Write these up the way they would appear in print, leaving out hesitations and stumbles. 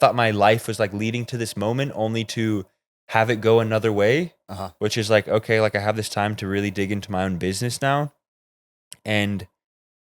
thought my life was like leading to this moment only to have it go another way, which is like, okay, like I have this time to really dig into my own business now. And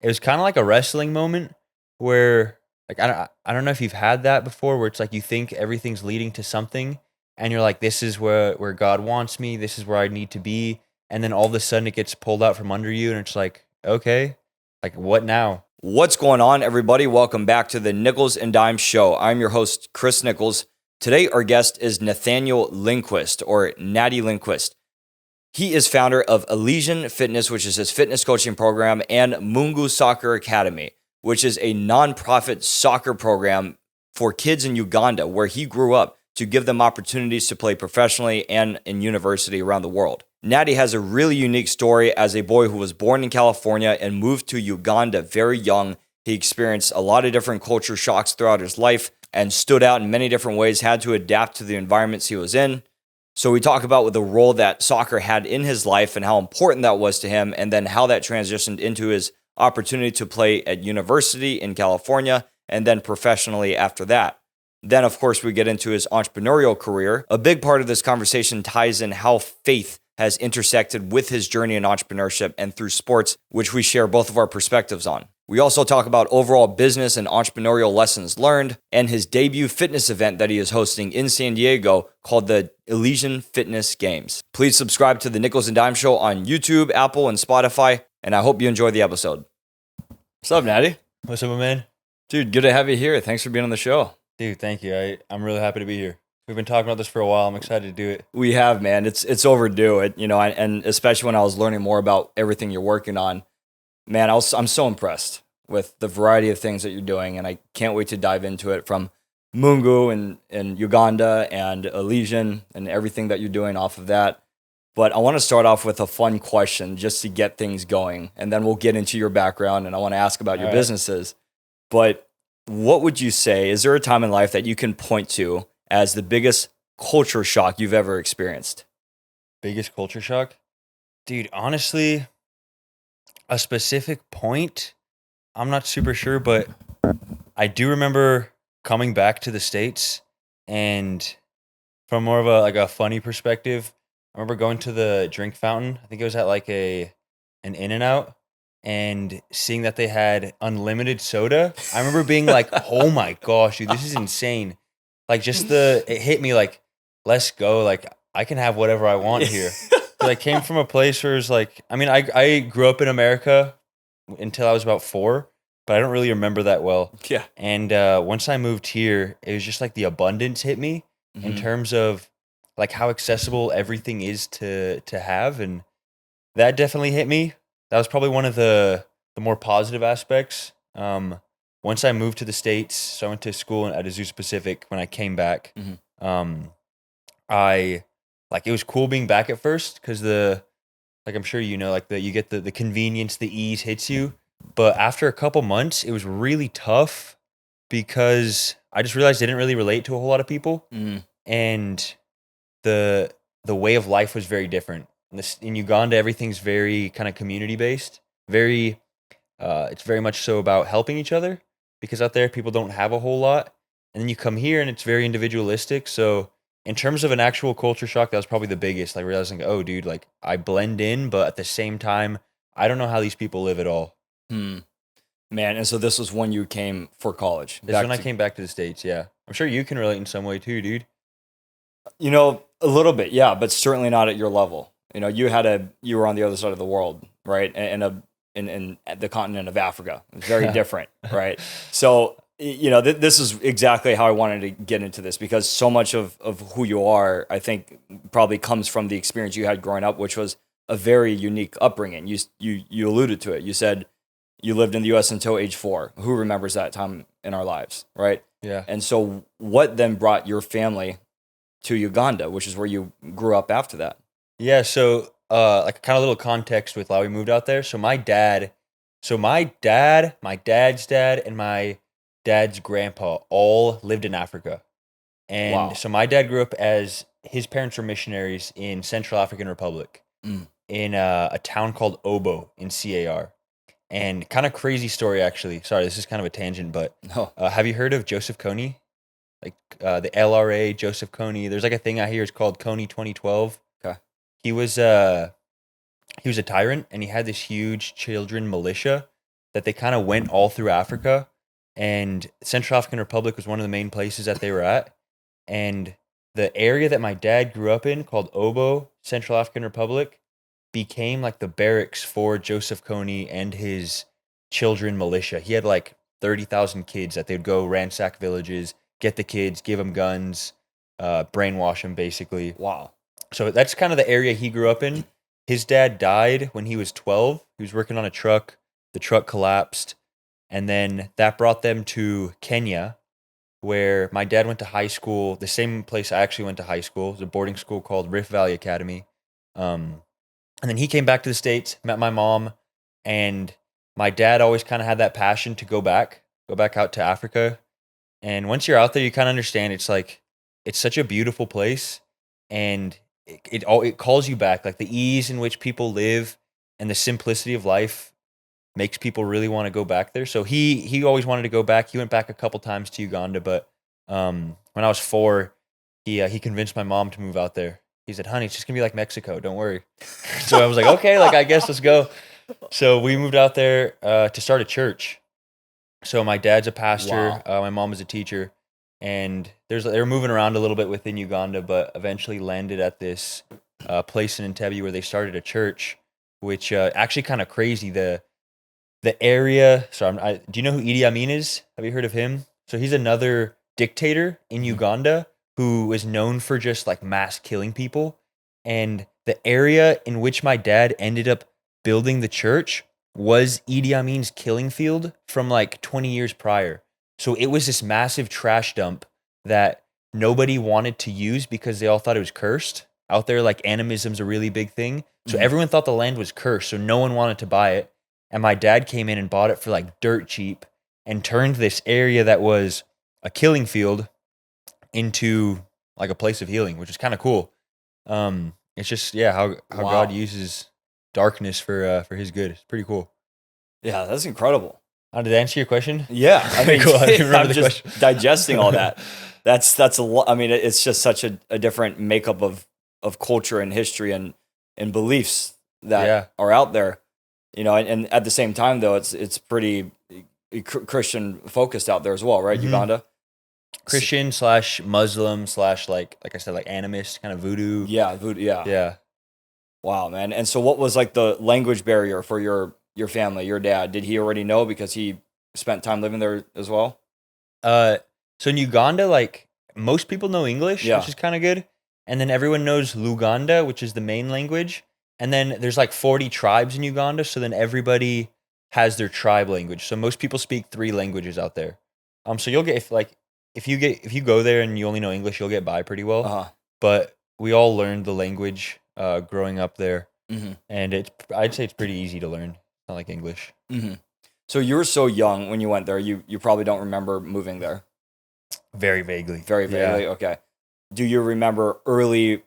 it was kind of like a wrestling moment where like, I don't know if you've had that before where it's like you think everything's leading to something and you're like, this is where God wants me. This is where I need to be. And then all of a sudden it gets pulled out from under you and it's like, okay, like what now? What's going on, everybody? Welcome back to the Nichols and Dime Show. I'm your host, Chris Nichols. Today, our guest is Nathaniel Linquist, or Natty Linquist. He is founder of Elysian Fitness, which is his fitness coaching program, and MUNGU Academy, which is a nonprofit soccer program for kids in Uganda, where he grew up, to give them opportunities to play professionally and in university around the world. Natty has a really unique story as a boy who was born in California and moved to Uganda very young. He experienced a lot of different culture shocks throughout his life and stood out in many different ways, had to adapt to the environments he was in. So we talk about the role that soccer had in his life and how important that was to him, and then how that transitioned into his opportunity to play at university in California and then professionally after that. Then, of course, we get into his entrepreneurial career. A big part of this conversation ties in how faith has intersected with his journey in entrepreneurship and through sports, which we share both of our perspectives on. We also talk about overall business and entrepreneurial lessons learned and his debut fitness event that he is hosting in San Diego called the Elysian Fitness Games. Please subscribe to the Nichols and Dime Show on YouTube, Apple, and Spotify, and I hope you enjoy the episode. What's up, Natty? What's up, my man? Dude, good to have you here. Thanks for being on the show. Dude, thank you. I'm really happy to be here. We've been talking about this for a while. I'm excited to do it. We have, man. It's overdue. And especially when I was learning more about everything you're working on, man, I'm so impressed with the variety of things that you're doing, and I can't wait to dive into it, from MUNGU and Uganda and Elysian and everything that you're doing off of that. But I want to start off with a fun question just to get things going, and then we'll get into your background, and I want to ask about your businesses. But what would you say, is there a time in life that you can point to as the biggest culture shock you've ever experienced? Biggest culture shock? Dude, honestly, a specific point, I'm not super sure, but I do remember coming back to the States, and from more of a funny perspective, I remember going to the drink fountain. I think it was at like an In-N-Out, and seeing that they had unlimited soda. I remember being like, oh my gosh, dude, this is insane. Like it hit me like, let's go. Like I can have whatever I want here. I came from a place where it's like, I mean, I grew up in America until I was about 4, but I don't really remember that well. Yeah. And once I moved here, it was just like the abundance hit me in terms of like how accessible everything is to have. And that definitely hit me. That was probably one of the more positive aspects. Once I moved to the States, so I went to school at Azusa Pacific. When I came back, it was cool being back at first because I'm sure you know, you get the convenience, the ease hits you. But after a couple months, it was really tough because I just realized I didn't really relate to a whole lot of people, and the way of life was very different. In Uganda, everything's very kind of community based. It's very much so about helping each other, because out there people don't have a whole lot. And then you come here and it's very individualistic. So in terms of an actual culture shock, that was probably the biggest. Like realizing, oh, dude, like I blend in, but at the same time, I don't know how these people live at all. Man, and so this was when you came for college. This is when I came back to the States, yeah. I'm sure you can relate in some way too, dude. You know, a little bit, yeah, but certainly not at your level. You know, you were on the other side of the world, right? In the continent of Africa. It's very different, right? So, you know, this is exactly how I wanted to get into this, because so much of who you are, I think, probably comes from the experience you had growing up, which was a very unique upbringing. You alluded to it. You said you lived in the U.S. until age 4. Who remembers that time in our lives, right? Yeah. And so what then brought your family to Uganda, which is where you grew up after that? Yeah, so like kind of little context with why we moved out there. So my dad's dad, and my dad's grandpa all lived in Africa. And so my dad grew up as his parents were missionaries in Central African Republic in a town called Obo in CAR. And kind of crazy story, actually. Sorry, this is kind of a tangent, but have you heard of Joseph Kony? Like the LRA, Joseph Kony. There's like a thing out here. It's called Kony 2012. Okay. He was a tyrant, and he had this huge children militia that they kind of went all through Africa. And Central African Republic was one of the main places that they were at. And the area that my dad grew up in, called Obo, Central African Republic, became like the barracks for Joseph Kony and his children militia. He had like 30,000 kids that they'd go ransack villages, get the kids, give them guns, brainwash them basically. Wow. So that's kind of the area he grew up in. His dad died when he was 12. He was working on a truck. The truck collapsed. And then that brought them to Kenya, where my dad went to high school, the same place I actually went to high school. It was a boarding school called Rift Valley Academy. And then he came back to the States, met my mom, and my dad always kind of had that passion to go back out to Africa. And once you're out there, you kind of understand it's like, it's such a beautiful place, and it calls you back. Like the ease in which people live and the simplicity of life makes people really want to go back there. So he always wanted to go back. He went back a couple times to Uganda, but when I was 4, he convinced my mom to move out there. He said, "Honey, it's just gonna be like Mexico. Don't worry." So I was like, "Okay, like I guess let's go." So we moved out there to start a church. So my dad's a pastor. Wow. My mom is a teacher, and they were moving around a little bit within Uganda, but eventually landed at this place in Entebbe where they started a church, which actually kind of crazy. The area. So do you know who Idi Amin is? Have you heard of him? So he's another dictator in Uganda who is known for just like mass killing people. And the area in which my dad ended up building the church was Idi Amin's killing field from like 20 years prior. So it was this massive trash dump that nobody wanted to use because they all thought it was cursed. Out there, like animism's a really big thing. So everyone thought the land was cursed, so no one wanted to buy it. And my dad came in and bought it for like dirt cheap and turned this area that was a killing field into like a place of healing, which is kind of cool. It's just, yeah, how Wow. God uses darkness for his good. It's pretty cool. Yeah, that's incredible. Did I answer your question? Yeah, I mean, Cool, I didn't remember I'm the just question. digesting all that. That's a lot. I mean, it's just such a different makeup of culture and history and beliefs that are out there. You know, and at the same time, though, it's pretty Christian focused out there as well, right? Mhm. Uganda, Christian / Muslim / like I said, like animist, kind of voodoo. yeah, voodoo, yeah. Yeah. Wow, man. And so, what was like the language barrier for your family, your dad? Did he already know because he spent time living there as well? So in Uganda, like most people know English, Yeah. which is kind of good. And then everyone knows Luganda, which is the main language. And then there's like 40 tribes in Uganda. So then everybody has their tribe language. So most people speak 3 languages out there. So you'll get, if you go there and you only know English, you'll get by pretty well. Uh-huh. But we all learned the language growing up there. Mm-hmm. And I'd say it's pretty easy to learn. Not like English. Mm-hmm. So you were so young when you went there. You probably don't remember moving there. Very vaguely. Very vaguely. Yeah. Okay. Do you remember early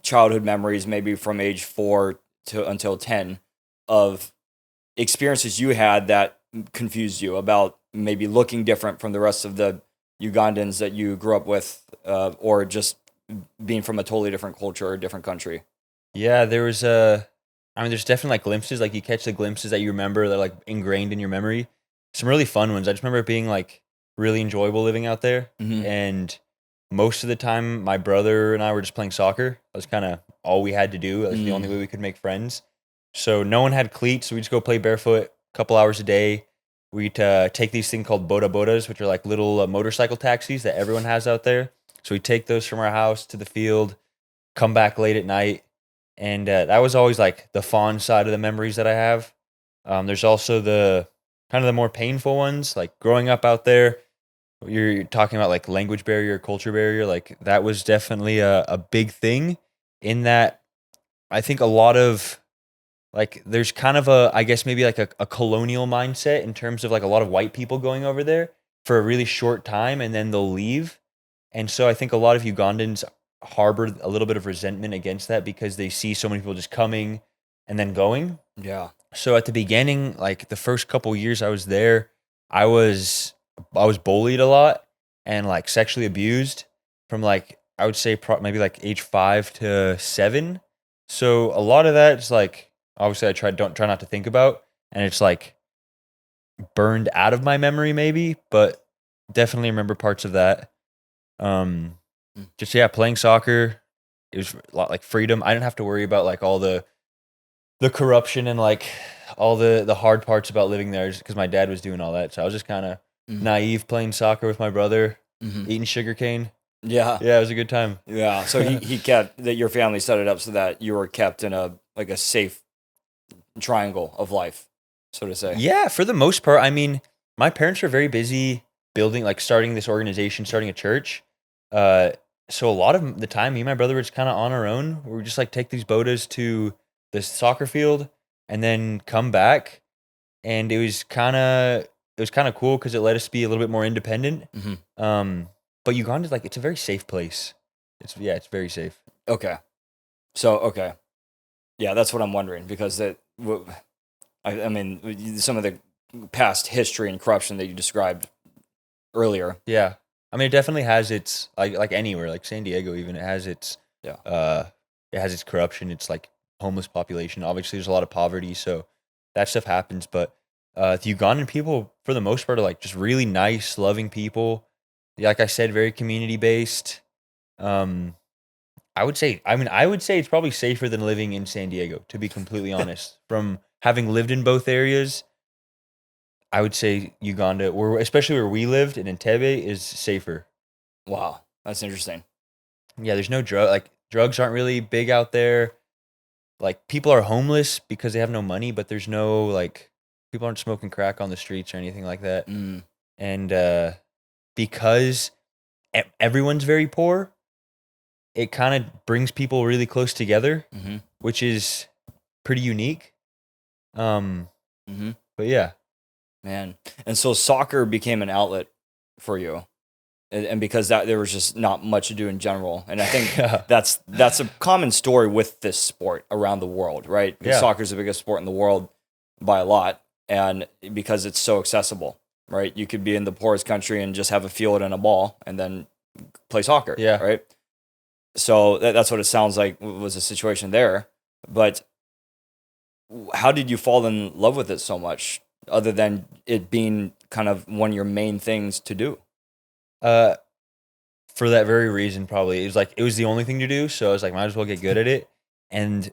childhood memories, maybe from age 4 to until 10, of experiences you had that confused you about maybe looking different from the rest of the Ugandans that you grew up with, or just being from a totally different culture or different country? Yeah, there's definitely like glimpses, like you catch the glimpses that you remember that are like ingrained in your memory. Some really fun ones. I just remember it being like really enjoyable living out there. Mhm. And most of the time, my brother and I were just playing soccer. That was kind of all we had to do. That was the only way we could make friends. So no one had cleats. So we just go play barefoot a couple hours a day. We'd take these things called boda bodas, which are like little motorcycle taxis that everyone has out there. So we take those from our house to the field, come back late at night. And that was always like the fond side of the memories that I have. There's also the kind of the more painful ones, like growing up out there. You're talking about like language barrier, culture barrier. Like that was definitely a big thing in that I think a lot of like there's kind of I guess maybe like a colonial mindset in terms of like a lot of white people going over there for a really short time and then they'll leave. And so I think a lot of Ugandans harbor a little bit of resentment against that because they see so many people just coming and then going. Yeah. So at the beginning, like the first couple years I was there, I was bullied a lot and like sexually abused. from like, I would say maybe like age 5 to 7. So a lot of that is like, obviously I don't try not to think about, and it's like burned out of my memory maybe, but definitely remember parts of that. Just yeah, playing soccer, it was a lot like freedom. I didn't have to worry about like all the corruption and like all the hard parts about living there, because my dad was doing all that. So I was just kind of naive playing soccer with my brother, eating sugarcane. Yeah. Yeah, it was a good time. Yeah. So he kept that, your family set it up so that you were kept in a safe triangle of life, so to say. Yeah, for the most part. I mean, my parents were very busy building, like starting this organization, starting a church. So a lot of the time, me and my brother were just kind of on our own. We would just like take these bodas to the soccer field and then come back. And it was kind of cool because it let us be a little bit more independent. But Uganda, like, it's a very safe place. It's very safe. Okay. So, okay. Yeah, that's what I'm wondering, because I mean, some of the past history and corruption that you described earlier. Yeah. I mean, it definitely has its, like anywhere, like San Diego even, it has its, it has its corruption. It's like homeless population. Obviously, there's a lot of poverty, so that stuff happens. But the Ugandan people, for the most part, are like just really nice, loving people. Like I said, very community based. I would say it's probably safer than living in San Diego, to be completely honest. From having lived in both areas, I would say Uganda, especially where we lived in Entebbe, is safer. Wow, that's interesting. Yeah, there's no drugs aren't really big out there. Like, people are homeless because they have no money, but there's no like, people aren't smoking crack on the streets or anything like that. And because everyone's very poor, it kind of brings people really close together, which is pretty unique. But yeah. Man. And so soccer became an outlet for you. And because there was just not much to do in general. And I think that's a common story with this sport around the world, right? Because soccer is the biggest sport in the world by a lot. And because it's so accessible, right? You could be in the poorest country and just have a field and a ball and then play soccer, right? So that's what it sounds like was the situation there. But how did you fall in love with it so much, other than it being kind of one of your main things to do? For that very reason, probably. It was the only thing to do, so I was like, might as well get good at it. And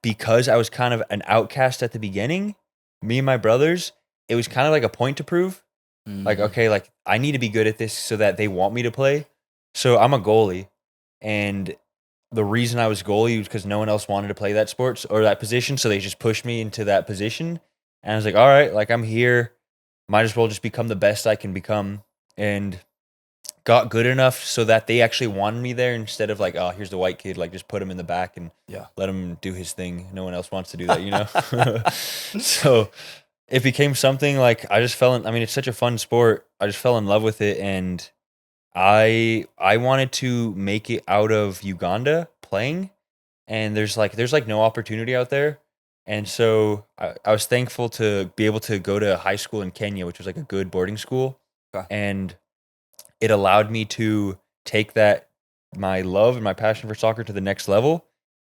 because I was kind of an outcast at the beginning, me and my brothers, it was kind of like a point to prove. Like, okay, like, I need to be good at this so that they want me to play. So I'm a goalie, and the reason I was goalie was because no one else wanted to play that sport or that position, so they just pushed me into that position. And I was like, all right, like, I'm here, might as well just become the best I can become. And got good enough so that they actually wanted me there, instead of like, oh, here's the white kid, like, just put him in the back and let him do his thing. No one else wants to do that, you know? So it became something like, I just fell in, I mean, it's such a fun sport. I just fell in love with it, and I wanted to make it out of Uganda playing, and there's no opportunity out there. And so I was thankful to be able to go to high school in Kenya, which was like a good boarding school. And it allowed me to take my love and my passion for soccer to the next level.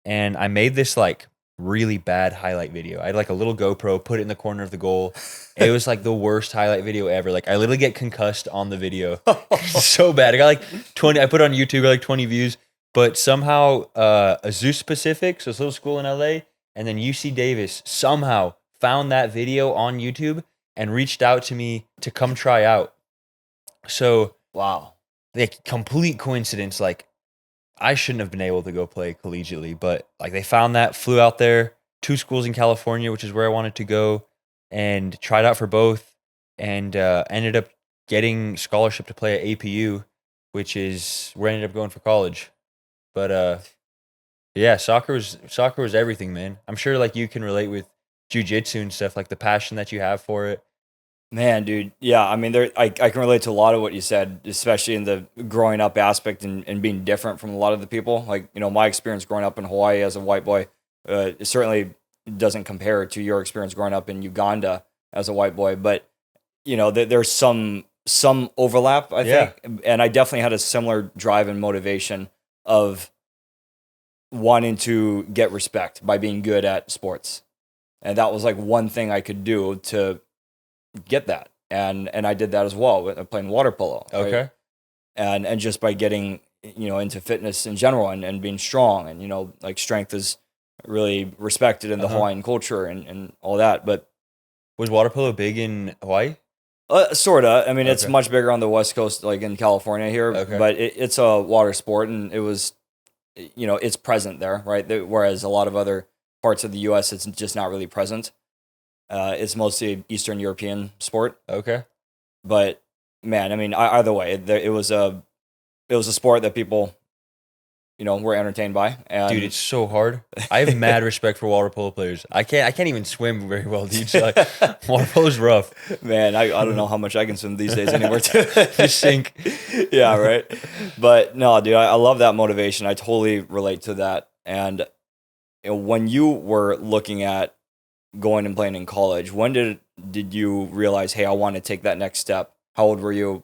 And I made this like really bad highlight video. I had like a little GoPro, put it in the corner of the goal. It was like the worst highlight video ever. Like, I literally get concussed on the video. So bad. I got like 20, I put it on YouTube, got like 20 views. But somehow Azusa Pacific, so this little school in LA, and then UC Davis somehow found that video on YouTube and reached out to me to come try out. So, wow, like, complete coincidence. Like, I shouldn't have been able to go play collegiately, but like, they found that, flew out there, 2 schools in California, which is where I wanted to go, and tried out for both, and ended up getting scholarship to play at APU, which is where I ended up going for college. But yeah, soccer was everything, man. I'm sure like you can relate with jiu-jitsu and stuff, like the passion that you have for it. Man, dude. Yeah, I mean, I can relate to a lot of what you said, especially in the growing up aspect and being different from a lot of the people. Like, you know, my experience growing up in Hawaii as a white boy, it certainly doesn't compare to your experience growing up in Uganda as a white boy. But, you know, there's some some overlap, I Yeah. think. And I definitely had a similar drive and motivation of wanting to get respect by being good at sports. And that was like one thing I could do to get that. And I did that as well with playing water polo. Right? Okay. And just by getting, into fitness in general and being strong and, like strength is really respected in the Hawaiian culture and all that. But Was water polo big in Hawaii? sorta. I mean, it's Okay. much bigger on the West Coast, like in California here, Okay. but it's a water sport and it was, it's present there, right? Whereas a lot of other parts of the U.S., it's just not really present. It's mostly Eastern European sport. Okay. But man, I mean, either way, it was a sport that people, were entertained by. And Dude, it's so hard. I have mad respect for water polo players. I can't even swim very well, dude. So water polo's rough. man, I don't know how much I can swim these days anymore. Just sink. Yeah, right. But no, dude, I love that motivation. I totally relate to that. And when you were looking at going and playing in college, when did you realize, hey, I want to take that next step? How old were you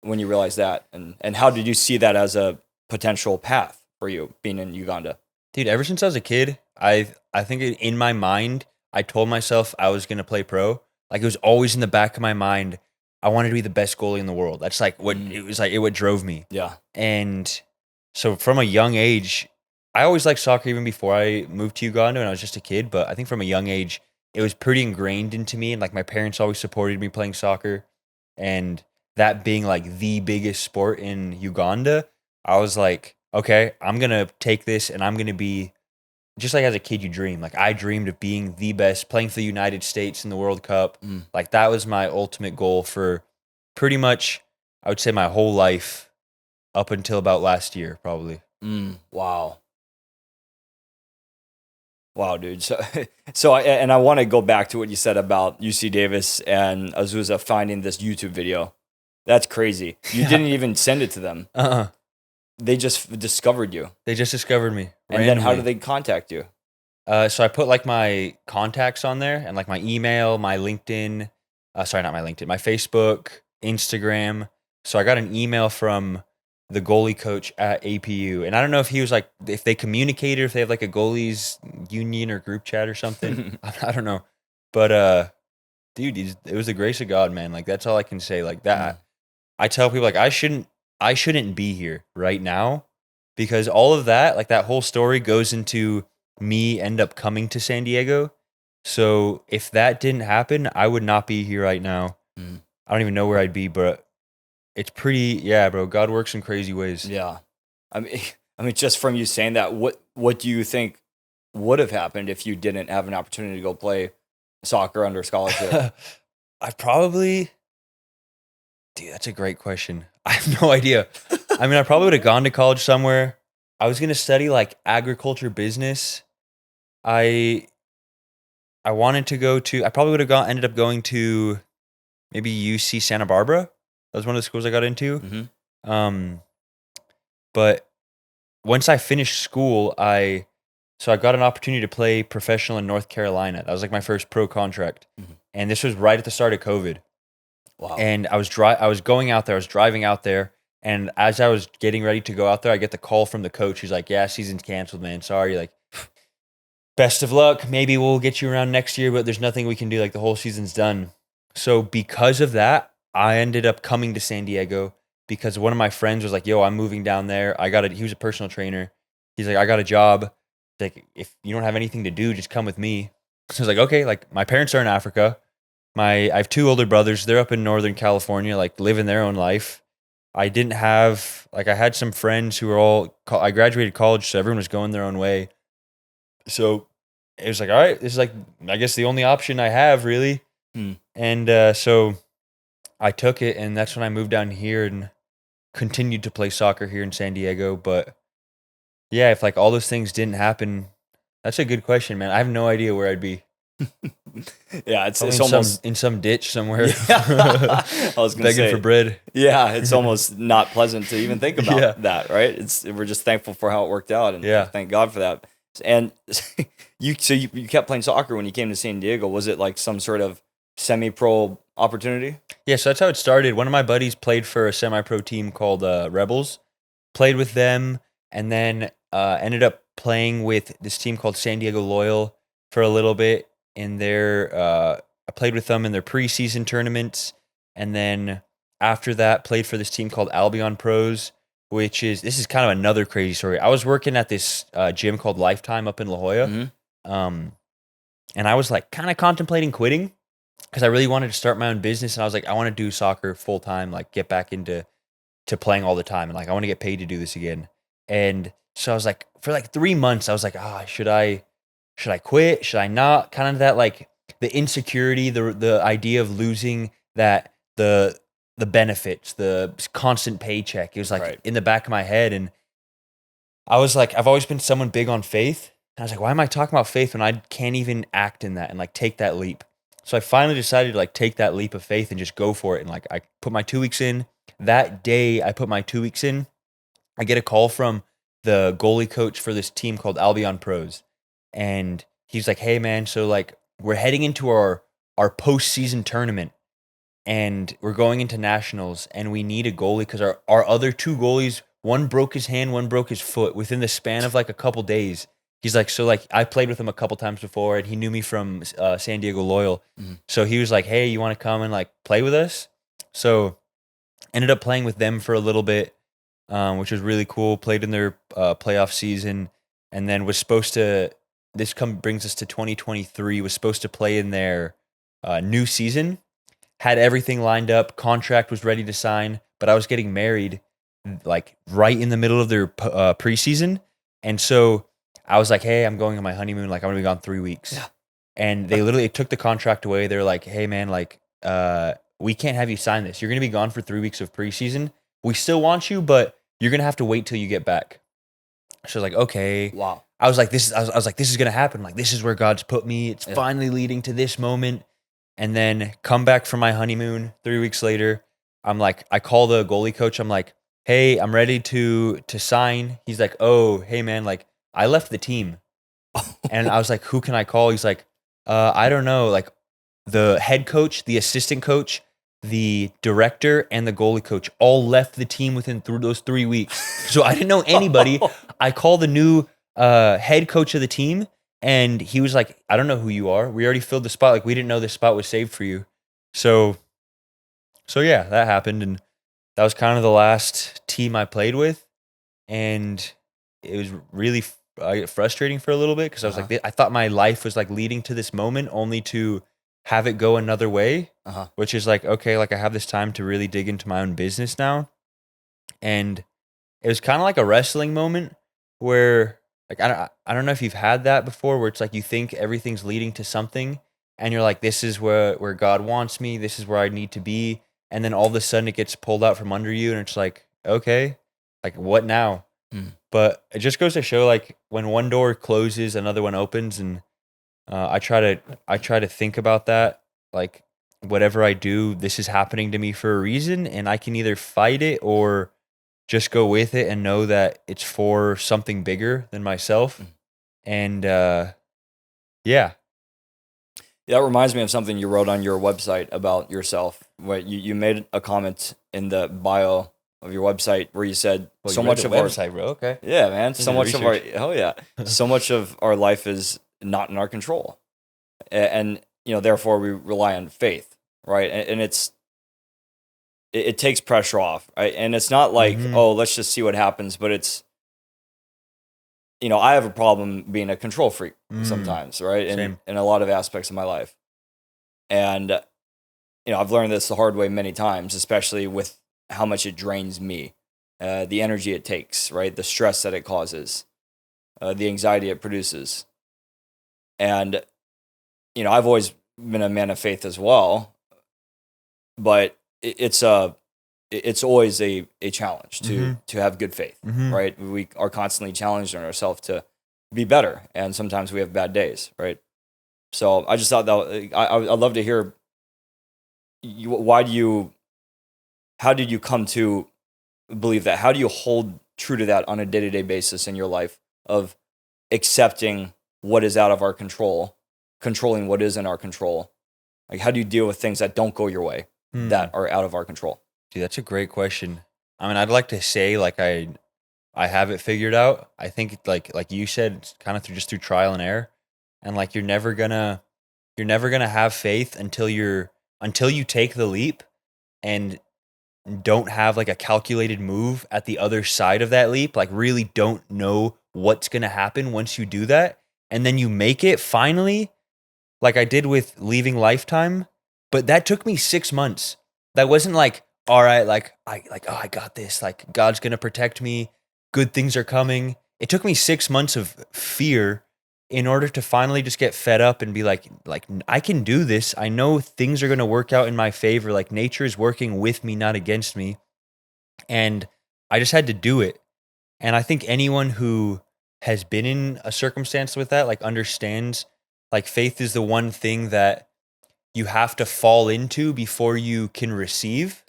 when you realized that? And how did you see that as a potential path for you being in Uganda? Dude, ever since I was a kid, I think in my mind, I told myself I was going to play pro. Like it was always in the back of my mind. I wanted to be the best goalie in the world. That's like what it was like. It what drove me. Yeah. And so from a young age, I always liked soccer even before I moved to Uganda when I was just a kid. But I think from a young age, it was pretty ingrained into me. And like my parents always supported me playing soccer. And that being like the biggest sport in Uganda, I was like, okay, I'm going to take this and I'm going to be just like as a kid, you dream. Like I dreamed of being the best, playing for the United States in the World Cup. Like that was my ultimate goal for pretty much, I would say my whole life up until about last year, probably. Wow. Wow, dude. So I want to go back to what you said about UC Davis and Azusa finding this YouTube video. That's crazy. You didn't even send it to them. They just discovered you. They just discovered me. And then how did they contact you? So I put like my contacts on there and like my email, my LinkedIn, sorry, not my LinkedIn, my Facebook, Instagram. So I got an email from the goalie coach at APU. And I don't know if he was like, if they communicated, if they have like a goalies union or group chat or something. I don't know. But, dude, it was the grace of God, man. Like that's all I can say. Like that, I tell people like, I shouldn't be here right now because all of that, like that whole story goes into me end up coming to San Diego. So if that didn't happen, I would not be here right now. I don't even know where I'd be, but it's pretty, yeah, bro. God works in crazy ways. Yeah. I mean, just from you saying that, what do you think would have happened if you didn't have an opportunity to go play soccer under scholarship? Dude, that's a great question. I have no idea. I mean, I probably would have gone to college somewhere. I was going to study like agriculture business. I wanted to I probably would have ended up going to maybe UC Santa Barbara. That was one of the schools I got into. But once I finished school, I got an opportunity to play professional in North Carolina. That was like my first pro contract. And this was right at the start of COVID. Wow. And I was going out there, I was driving out there. And as I was getting ready to go out there, I get the call from the coach. He's like, yeah, season's canceled, man. Sorry. Like, best of luck. Maybe we'll get you around next year, but there's nothing we can do. Like the whole season's done. So because of that, I ended up coming to San Diego because one of my friends was like, yo, I'm moving down there. He was a personal trainer. He's like, I got a job. Like, if you don't have anything to do, just come with me. So I was like, okay, like my parents are in Africa. I have two older brothers. They're up in Northern California, like living their own life. I had some friends who were I graduated college, so everyone was going their own way. So it was like, all right, this is like, I guess the only option I have really. And so I took it, and that's when I moved down here and continued to play soccer here in San Diego. But yeah, if like all those things didn't happen, that's a good question, man. I have no idea where I'd be. Yeah, it's Probably almost in some ditch somewhere. I was gonna begging say for bread. Yeah, it's almost not pleasant to even think about that, right? We're just thankful for how it worked out, and thank God for that. And you kept playing soccer when you came to San Diego. Was it like some sort of semi-pro opportunity? Yeah, so that's how it started. One of my buddies played for a semi-pro team called Rebels. Played with them, and then ended up playing with this team called San Diego Loyal for a little bit. In their, I played with them in their preseason tournaments, and then after that, played for this team called Albion Pros, this is kind of another crazy story. I was working at this gym called Lifetime up in La Jolla, and I was like kind of contemplating quitting because I really wanted to start my own business, and I was like, I want to do soccer full time, like get back into playing all the time, and like I want to get paid to do this again. And so I was like, for like 3 months, I was like, should I quit? Should I not? Kind of that like the insecurity, the idea of losing that the benefits, the constant paycheck. It was like Right. in the back of my head, and I was like, I've always been someone big on faith. And I was like, why am I talking about faith when I can't even act in that and like take that leap? So I finally decided to like take that leap of faith and just go for it. And like I put my 2 weeks in. That day I put my 2 weeks in, I get a call from the goalie coach for this team called Albion Pros. And he's like, hey man, so like we're heading into our postseason tournament, and we're going into nationals, and we need a goalie because our other two goalies, one broke his hand, one broke his foot within the span of like a couple days. He's like, so like I played with him a couple times before, and he knew me from San Diego Loyal. So he was like, hey, you want to come and like play with us? So ended up playing with them for a little bit, which was really cool. Played in their playoff season, and then was supposed to. Brings us to 2023. Was supposed to play in their new season. Had everything lined up. Contract was ready to sign, but I was getting married like right in the middle of their preseason, and so I was like, "Hey, I'm going on my honeymoon. Like, I'm gonna be gone 3 weeks." Yeah. And they literally took the contract away. They're like, "Hey, man, like, we can't have you sign this. You're gonna be gone for 3 weeks of preseason. We still want you, but you're gonna have to wait till you get back." So I was like, "Okay." Wow. I was like, I was like, "This is gonna happen. Like, this is where God's put me. It's finally leading to this moment." And then come back from my honeymoon 3 weeks later. I'm like, I call the goalie coach. I'm like, hey, I'm ready to sign. He's like, oh, hey man, like I left the team. And I was like, who can I call? He's like, I don't know. Like the head coach, the assistant coach, the director, and the goalie coach all left the team within those 3 weeks. So I didn't know anybody. I called the new head coach of the team, and he was like, I don't know who you are. We already filled the spot. Like, we didn't know this spot was saved for you. So yeah, that happened. And that was kind of the last team I played with. And it was really frustrating for a little bit because I was like, I thought my life was like leading to this moment only to have it go another way, which is like, okay, like I have this time to really dig into my own business now. And it was kind of like a wrestling moment where like I don't know if you've had that before, where it's like you think everything's leading to something and you're like, this is where God wants me, this is where I need to be, and then all of a sudden it gets pulled out from under you and it's like, okay, like what now? But it just goes to show like when one door closes, another one opens, and I try to think about that, like whatever I do, this is happening to me for a reason, and I can either fight it or just go with it and know that it's for something bigger than myself. And yeah. That reminds me of something you wrote on your website about yourself. Where you made a comment in the bio of your website where you said so much of our website, bro. Okay. Yeah, man. So much of our research. so much of our life is not in our control, and therefore we rely on faith, right? And it takes pressure off, right? And it's not like oh, let's just see what happens, but it's I have a problem being a control freak sometimes, right? In a lot of aspects of my life, and I've learned this the hard way many times, especially with how much it drains me. The energy it takes, right? The stress that it causes, the anxiety it produces. And, I've always been a man of faith as well, but it's always a challenge to have good faith, right? We are constantly challenged on ourselves to be better. And sometimes we have bad days, right? So I just thought that I'd love to hear how did you come to believe that? How do you hold true to that on a day-to-day basis in your life of accepting what is out of our control, controlling what is in our control, Like, how do you deal with things that don't go your way, that are out of our control? Dude, that's a great question. I mean, I'd like to say like I have it figured out. I think like you said, it's kind of through trial and error, and like you're never gonna have faith until you take the leap and don't have like a calculated move at the other side of that leap. Like really don't know what's gonna happen once you do that, and then you make it finally, like I did with leaving Lifetime. But that took me 6 months. That wasn't like, all right, oh, I got this. Like God's gonna protect me. Good things are coming. It took me 6 months of fear in order to finally just get fed up and be like I can do this. I know things are gonna work out in my favor. Like nature is working with me, not against me. And I just had to do it. And I think anyone who has been in a circumstance with that, like understands, like faith is the one thing that you have to fall into before you can receive.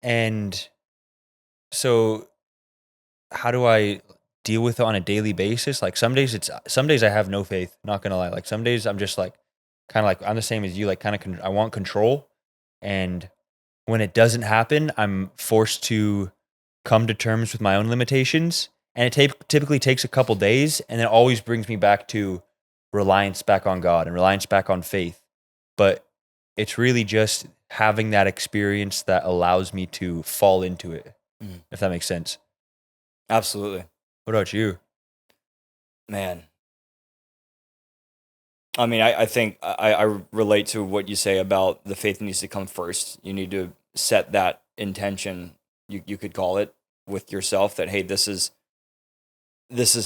And so how do I deal with it on a daily basis? Like some days I have no faith, not gonna lie. Like some days I'm just like, kind of like, I'm the same as you, like kind of, I want control. And when it doesn't happen, I'm forced to come to terms with my own limitations. And it typically takes a couple days, and it always brings me back to reliance back on God and reliance back on faith. But it's really just having that experience that allows me to fall into it, if that makes sense. Absolutely. What about you? Man. I mean, I think I relate to what you say about the faith needs to come first. You need to set that intention, you could call it, with yourself that, hey, this is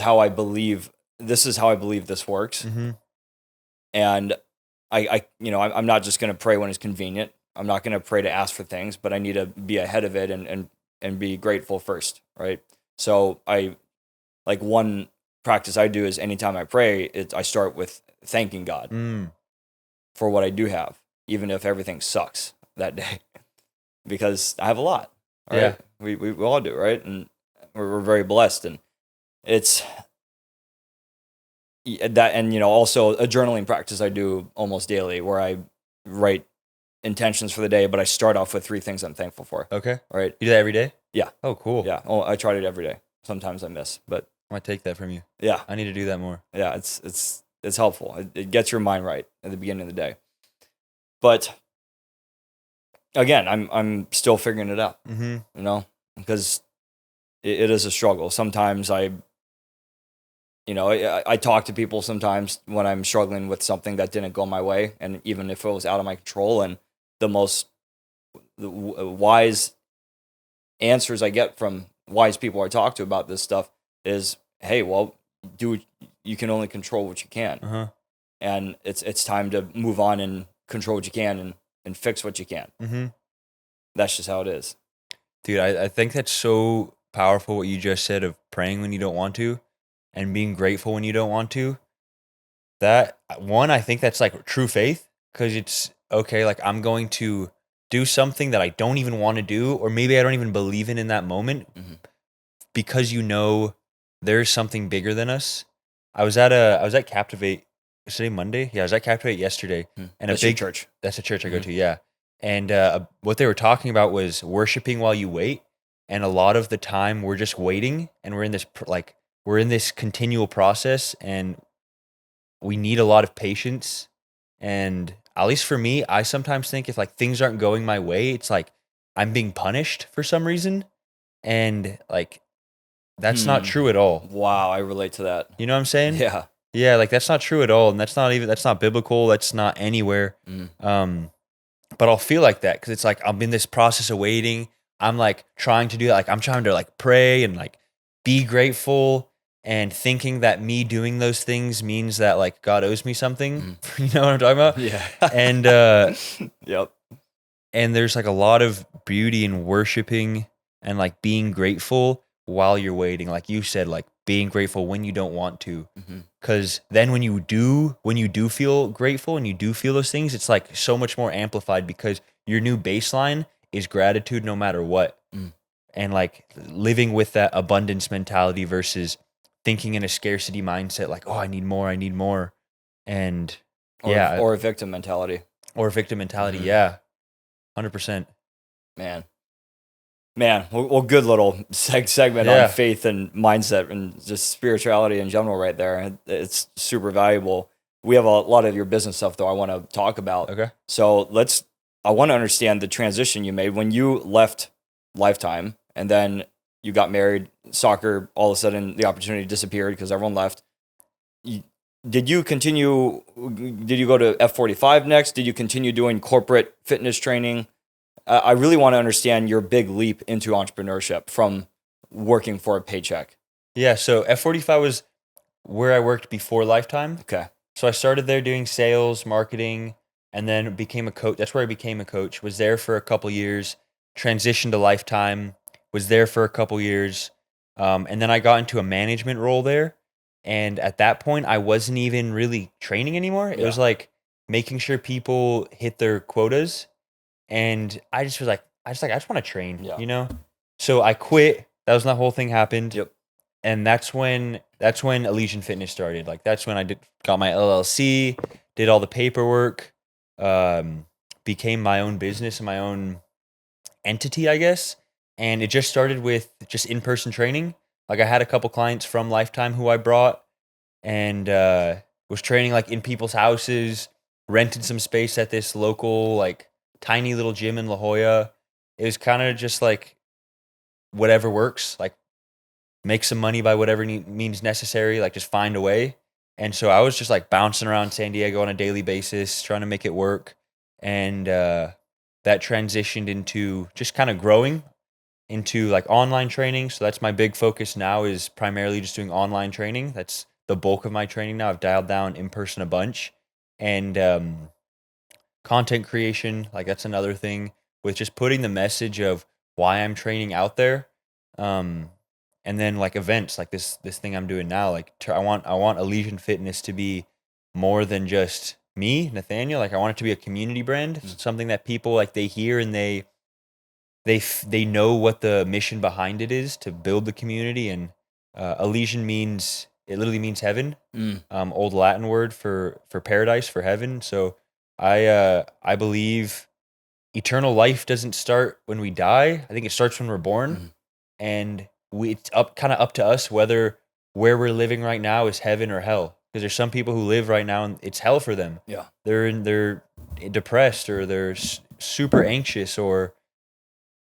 how I believe this works. And I'm not just going to pray when it's convenient. I'm not going to pray to ask for things, but I need to be ahead of it and be grateful first, right? So one practice I do is anytime I pray, I start with thanking God for what I do have, even if everything sucks that day, because I have a lot. Right? Yeah, we all do, right? And we're very blessed, and it's that, and also a journaling practice I do almost daily, where I write intentions for the day, but I start off with 3 things I'm thankful for. Okay. Right. You do that every day? Yeah. Oh, cool. Yeah. Oh, I try it every day. Sometimes I miss, but I might take that from you. Yeah. I need to do that more. Yeah. It's helpful. It gets your mind right at the beginning of the day. But again, I'm still figuring it out, because it is a struggle. Sometimes I talk to people sometimes when I'm struggling with something that didn't go my way, and even if it was out of my control, and the wise answers I get from wise people I talk to about this stuff is, hey, well, you can only control what you can. And it's time to move on and control what you can and fix what you can. That's just how it is. Dude, I think that's so powerful what you just said of praying when you don't want to and being grateful when you don't want to. That one, I think that's like true faith, because it's okay, like I'm going to do something that I don't even want to do, or maybe I don't even believe in that moment, because there's something bigger than us. I was at Captivate. Was today Monday? Yeah, I was at Captivate yesterday, and that's a big church. That's a church I go to. Yeah, and what they were talking about was worshiping while you wait, and a lot of the time we're just waiting, and we're in this continual process, and we need a lot of patience. And at least for me, I sometimes think if like things aren't going my way, it's like I'm being punished for some reason, and like that's not true at all. Wow, I relate to that. You know what I'm saying? Yeah. Yeah, like that's not true at all, and that's not biblical. That's not anywhere. But I'll feel like that because it's like I'm in this process of waiting. I'm like trying to do that. Like I'm trying to like pray and like be grateful, and thinking that me doing those things means that like God owes me something. You know what I'm talking about? Yeah. And yep. And there's like a lot of beauty in worshiping and like being grateful while you're waiting. Like you said, like being grateful when you don't want to. Because then when you do feel grateful and you do feel those things, it's like so much more amplified, because your new baseline is gratitude no matter what. And like living with that abundance mentality versus thinking in a scarcity mindset, like, oh, I need more. And or a victim mentality. Or victim mentality. Mhm. Yeah. 100%. Man, well, good little segment on Yeah. faith and mindset and just spirituality in general, right there. It's super valuable. We have a lot of your business stuff, though, I want to talk about. Okay. So I want to understand the transition you made when you left Lifetime and then you got married. Soccer, all of a sudden, the opportunity disappeared because everyone left. You- Did you continue? Did you go to F45 next? Did you continue doing corporate fitness training? I really want to understand your big leap into entrepreneurship from working for a paycheck. Yeah. So F45 was where I worked before Lifetime. Okay. So I started there doing sales, marketing, and then became a coach. That's where I became a coach. Was there for a couple years, transitioned to Lifetime, was there for a couple years. And then I got into a management role there. And at that point, I wasn't even really training anymore. It Yeah. was like making sure people hit their quotas. And I just was like, I just want to train, Yeah. you know? So I quit. That was when the whole thing happened. Yep. And that's when Elysian Fitness started. Like that's when I got my LLC, did all the paperwork, became my own business and my own entity, I guess. And it just started with just in-person training. Like I had a couple clients from Lifetime who I brought and was training like in people's houses, rented some space at this local like tiny little gym in La Jolla. It was kind of just like whatever works, like make some money by whatever means necessary, like just find a way. And so I was just like bouncing around San Diego on a daily basis, trying to make it work. And that transitioned into just kind of growing into like online training. So that's my big focus now is primarily just doing online training. That's the bulk of my training now. I've dialed down in person a bunch. And content creation, like that's another thing with just putting the message of why I'm training out there. And then like events like this thing I'm doing now, like I want Elysian Fitness to be more than just me, Nathaniel. Like I want it to be a community brand, something that people like they hear and they know what the mission behind it is to build the community. And Elysian means it literally means heaven, Mm. old Latin word for paradise, for heaven. So I believe eternal life doesn't start when we die. I think it starts when we're born, Mhm. and it's kind of up to us whether where we're living right now is heaven or hell. Because there's some people who live right now and it's hell for them. Yeah. They're depressed or they're super anxious or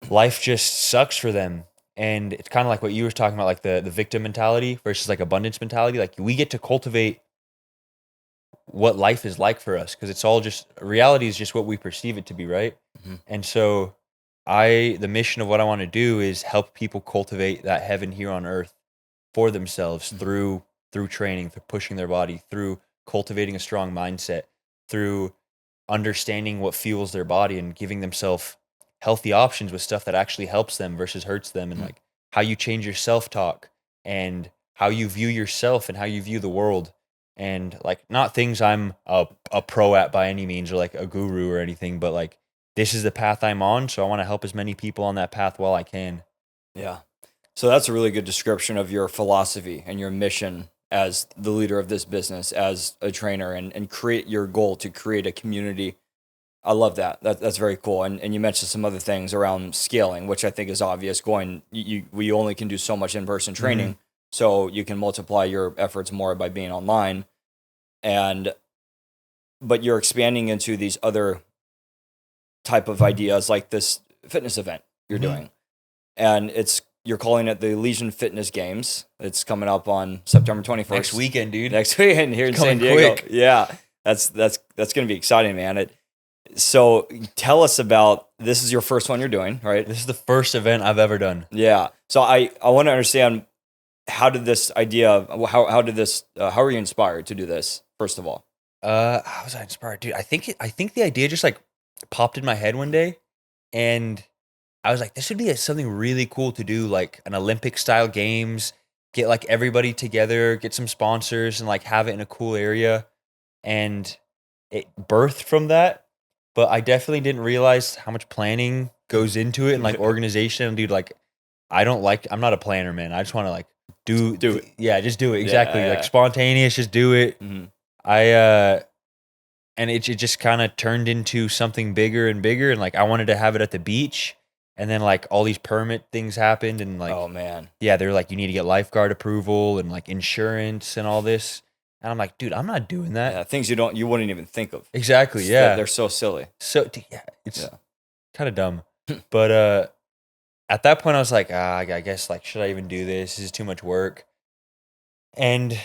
life just sucks for them. And it's kind of like what you were talking about, like the victim mentality versus like abundance mentality. Like we get to cultivate what life is like for us because it's all just reality is just what we perceive it to be, right? Mhm. And so the mission of what I want to do is help people cultivate that heaven here on earth for themselves Mhm. through training, through pushing their body, through cultivating a strong mindset, through understanding what fuels their body and giving themselves healthy options with stuff that actually helps them versus hurts them, and Mhm. like how you change your self-talk and how you view yourself and how you view the world. And like not things I'm a pro at by any means or like a guru or anything, but like this is the path I'm on, so I want to help as many people on that path while I can. Yeah. So that's a really good description of your philosophy and your mission as the leader of this business, as a trainer, and create your goal to create a community. I love that. That's very cool. And you mentioned some other things around scaling, which I think is obvious. We only can do so much in person training, so you can multiply your efforts more by being online. And but you're expanding into these other type of ideas, like this fitness event you're Mhm. doing, and you're calling it the Elysian Fitness Games. It's coming up on September 21st. Next weekend, dude. Next weekend here in Coming San Diego. quick. Yeah, that's going to be exciting, man. So tell us about, this is your first one you're doing, right? This is the first event I've ever done. Yeah. So I want to understand, how did this idea, how were you inspired to do this, first of all? How was I inspired, dude? I think the idea just like popped in my head one day, and I was like, this would be something really cool to do, like an Olympic style games. Get like everybody together, get some sponsors, and like have it in a cool area. And it birthed from that, but I definitely didn't realize how much planning goes into it and like organization. And dude, like I'm not a planner, man. I just want to like Do it. yeah, just do it. Yeah, Exactly. Like yeah. spontaneous, just do it. Mhm. I and it just kind of turned into something bigger and bigger. And like, I wanted to have it at the beach. And then like all these permit things happened. And like, Oh man. yeah, they're like, you need to get lifeguard approval and like insurance and all this. And I'm like, dude, I'm not doing that. Yeah, things you wouldn't even think of. Exactly. Yeah. They're so silly. So yeah, it's kind of dumb. But at that point I was like, I guess like, should I even do this? This is too much work. And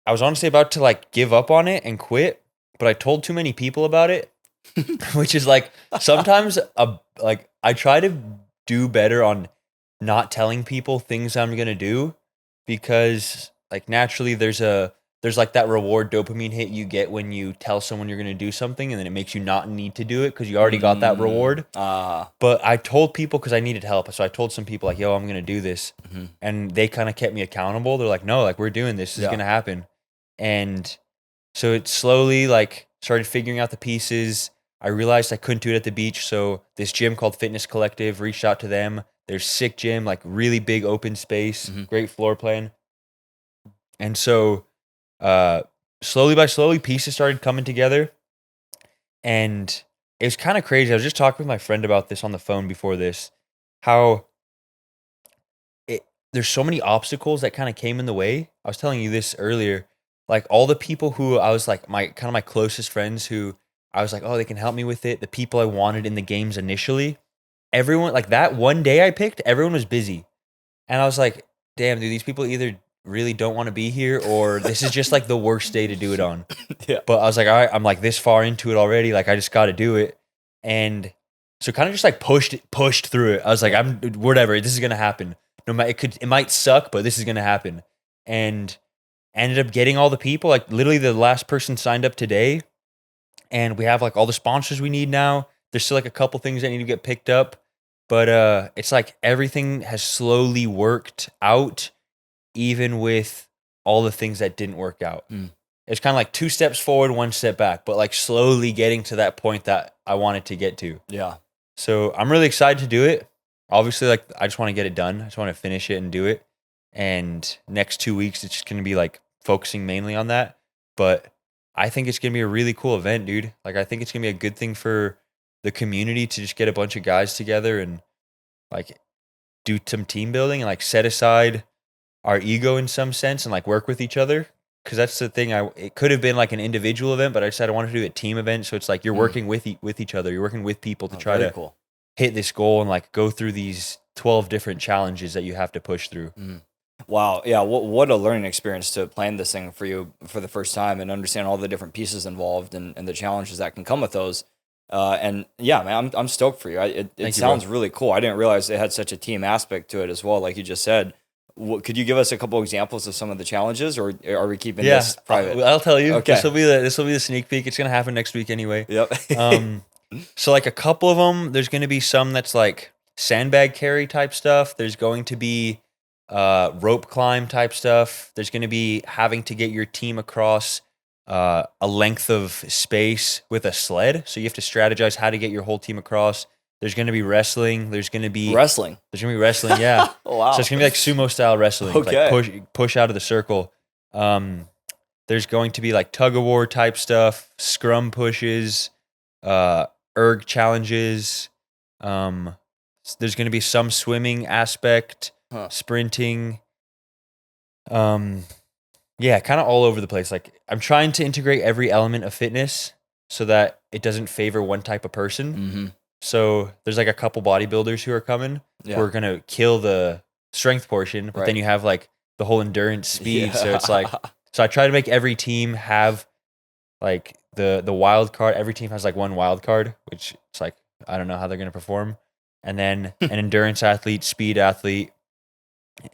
I was honestly about to like give up on it and quit, but I told too many people about it, which is like sometimes like I try to do better on not telling people things I'm going to do, because like naturally there's like that reward dopamine hit you get when you tell someone you're going to do something, and then it makes you not need to do it because you already got that reward. But I told people because I needed help. So I told some people like, yo, I'm going to do this. And they kind of kept me accountable. They're like, no, like we're doing this. This is going to happen. And so it slowly like started figuring out the pieces. I realized I couldn't do it at the beach. So this gym called Fitness Collective, reached out to them. They're sick gym, like really big open space, great floor plan. And so slowly by slowly pieces started coming together, and it was kind of crazy. I was just talking with my friend about this on the phone before this, how there's so many obstacles that kind of came in the way. I was telling you this earlier, like all the people who I was like my closest friends who I was like, oh, they can help me with it. The people I wanted in the games initially, everyone, like that one day I picked, everyone was busy. And I was like, damn, dude, these people either really don't want to be here or this is just like the worst day to do it on. Yeah. But I was like, all right, I'm like this far into it already. Like I just got to do it. And so kind of just like pushed through it. I was like, I'm whatever, this is going to happen. No matter, it might suck, but this is going to happen. And ended up getting all the people, like literally the last person signed up today. And we have like all the sponsors we need now. There's still like a couple things that need to get picked up. But it's like everything has slowly worked out, even with all the things that didn't work out. It's kind of like 2 steps forward, 1 step back, but like slowly getting to that point that I wanted to get to. Yeah. So I'm really excited to do it. Obviously, like I just want to get it done. I just want to finish it and do it. And next 2 weeks, it's just going to be like focusing mainly on that. But I think it's going to be a really cool event, dude. Like I think it's going to be a good thing for the community to just get a bunch of guys together and like do some team building and like set aside our ego in some sense and like work with each other. Cause that's the thing. It could have been like an individual event, but I decided I wanted to do a team event. So it's like you're working with each other. You're working with people to try to hit this goal and like go through these 12 different challenges that you have to push through. Wow. Yeah. What a learning experience to plan this thing for you for the first time and understand all the different pieces involved and the challenges that can come with those. And yeah, man, I'm stoked for you. It sounds really cool. I didn't realize it had such a team aspect to it as well. Like you just said, could you give us a couple examples of some of the challenges, or are we keeping this private? I'll tell you. Okay. This will be the sneak peek. It's going to happen next week anyway. Yep. So like a couple of them, there's going to be some that's like sandbag carry type stuff. There's going to be rope climb type stuff. There's going to be having to get your team across a length of space with a sled. So you have to strategize how to get your whole team across. There's going to be wrestling. There's going to be wrestling, yeah. Oh, wow. So it's going to be like sumo style wrestling. Okay. Like push out of the circle. There's going to be like tug of war type stuff, scrum pushes, erg challenges. There's going to be some swimming aspect, sprinting. Yeah, kind of all over the place. Like I'm trying to integrate every element of fitness so that it doesn't favor one type of person. So there's like a couple bodybuilders who are coming who are going to kill the strength portion, but then you have like the whole endurance speed. So it's like, so I try to make every team have like the wild card. Every team has like one wild card, which it's like, I don't know how they're going to perform. And then an endurance athlete, speed athlete,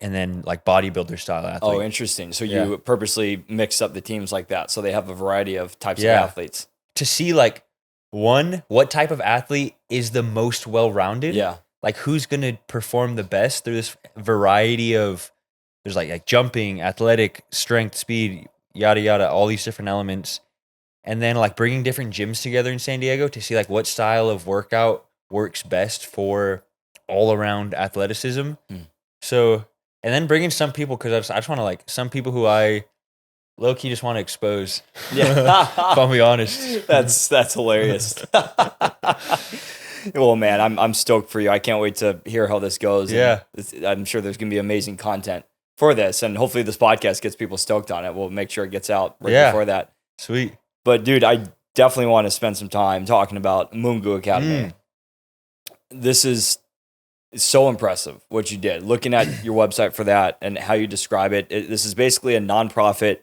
and then like bodybuilder style athlete. Oh, interesting. So you purposely mix up the teams like that so they have a variety of types of athletes. To see like what type of athlete is the most well-rounded. Yeah. Like who's going to perform the best through this variety of, there's like jumping, athletic, strength, speed, yada, yada, all these different elements. And then like bringing different gyms together in San Diego to see like what style of workout works best for all around athleticism. So, and then bringing some people, because I just want to like some people who I low key just want to expose. Yeah. If I'll be honest. That's hilarious. Well, man, I'm stoked for you. I can't wait to hear how this goes. Yeah. I'm sure there's gonna be amazing content for this, and hopefully this podcast gets people stoked on it. We'll make sure it gets out right before that. Sweet. But dude, I definitely want to spend some time talking about MUNGU Academy. This is so impressive what you did. Looking at your website for that and how you describe it, this is basically a nonprofit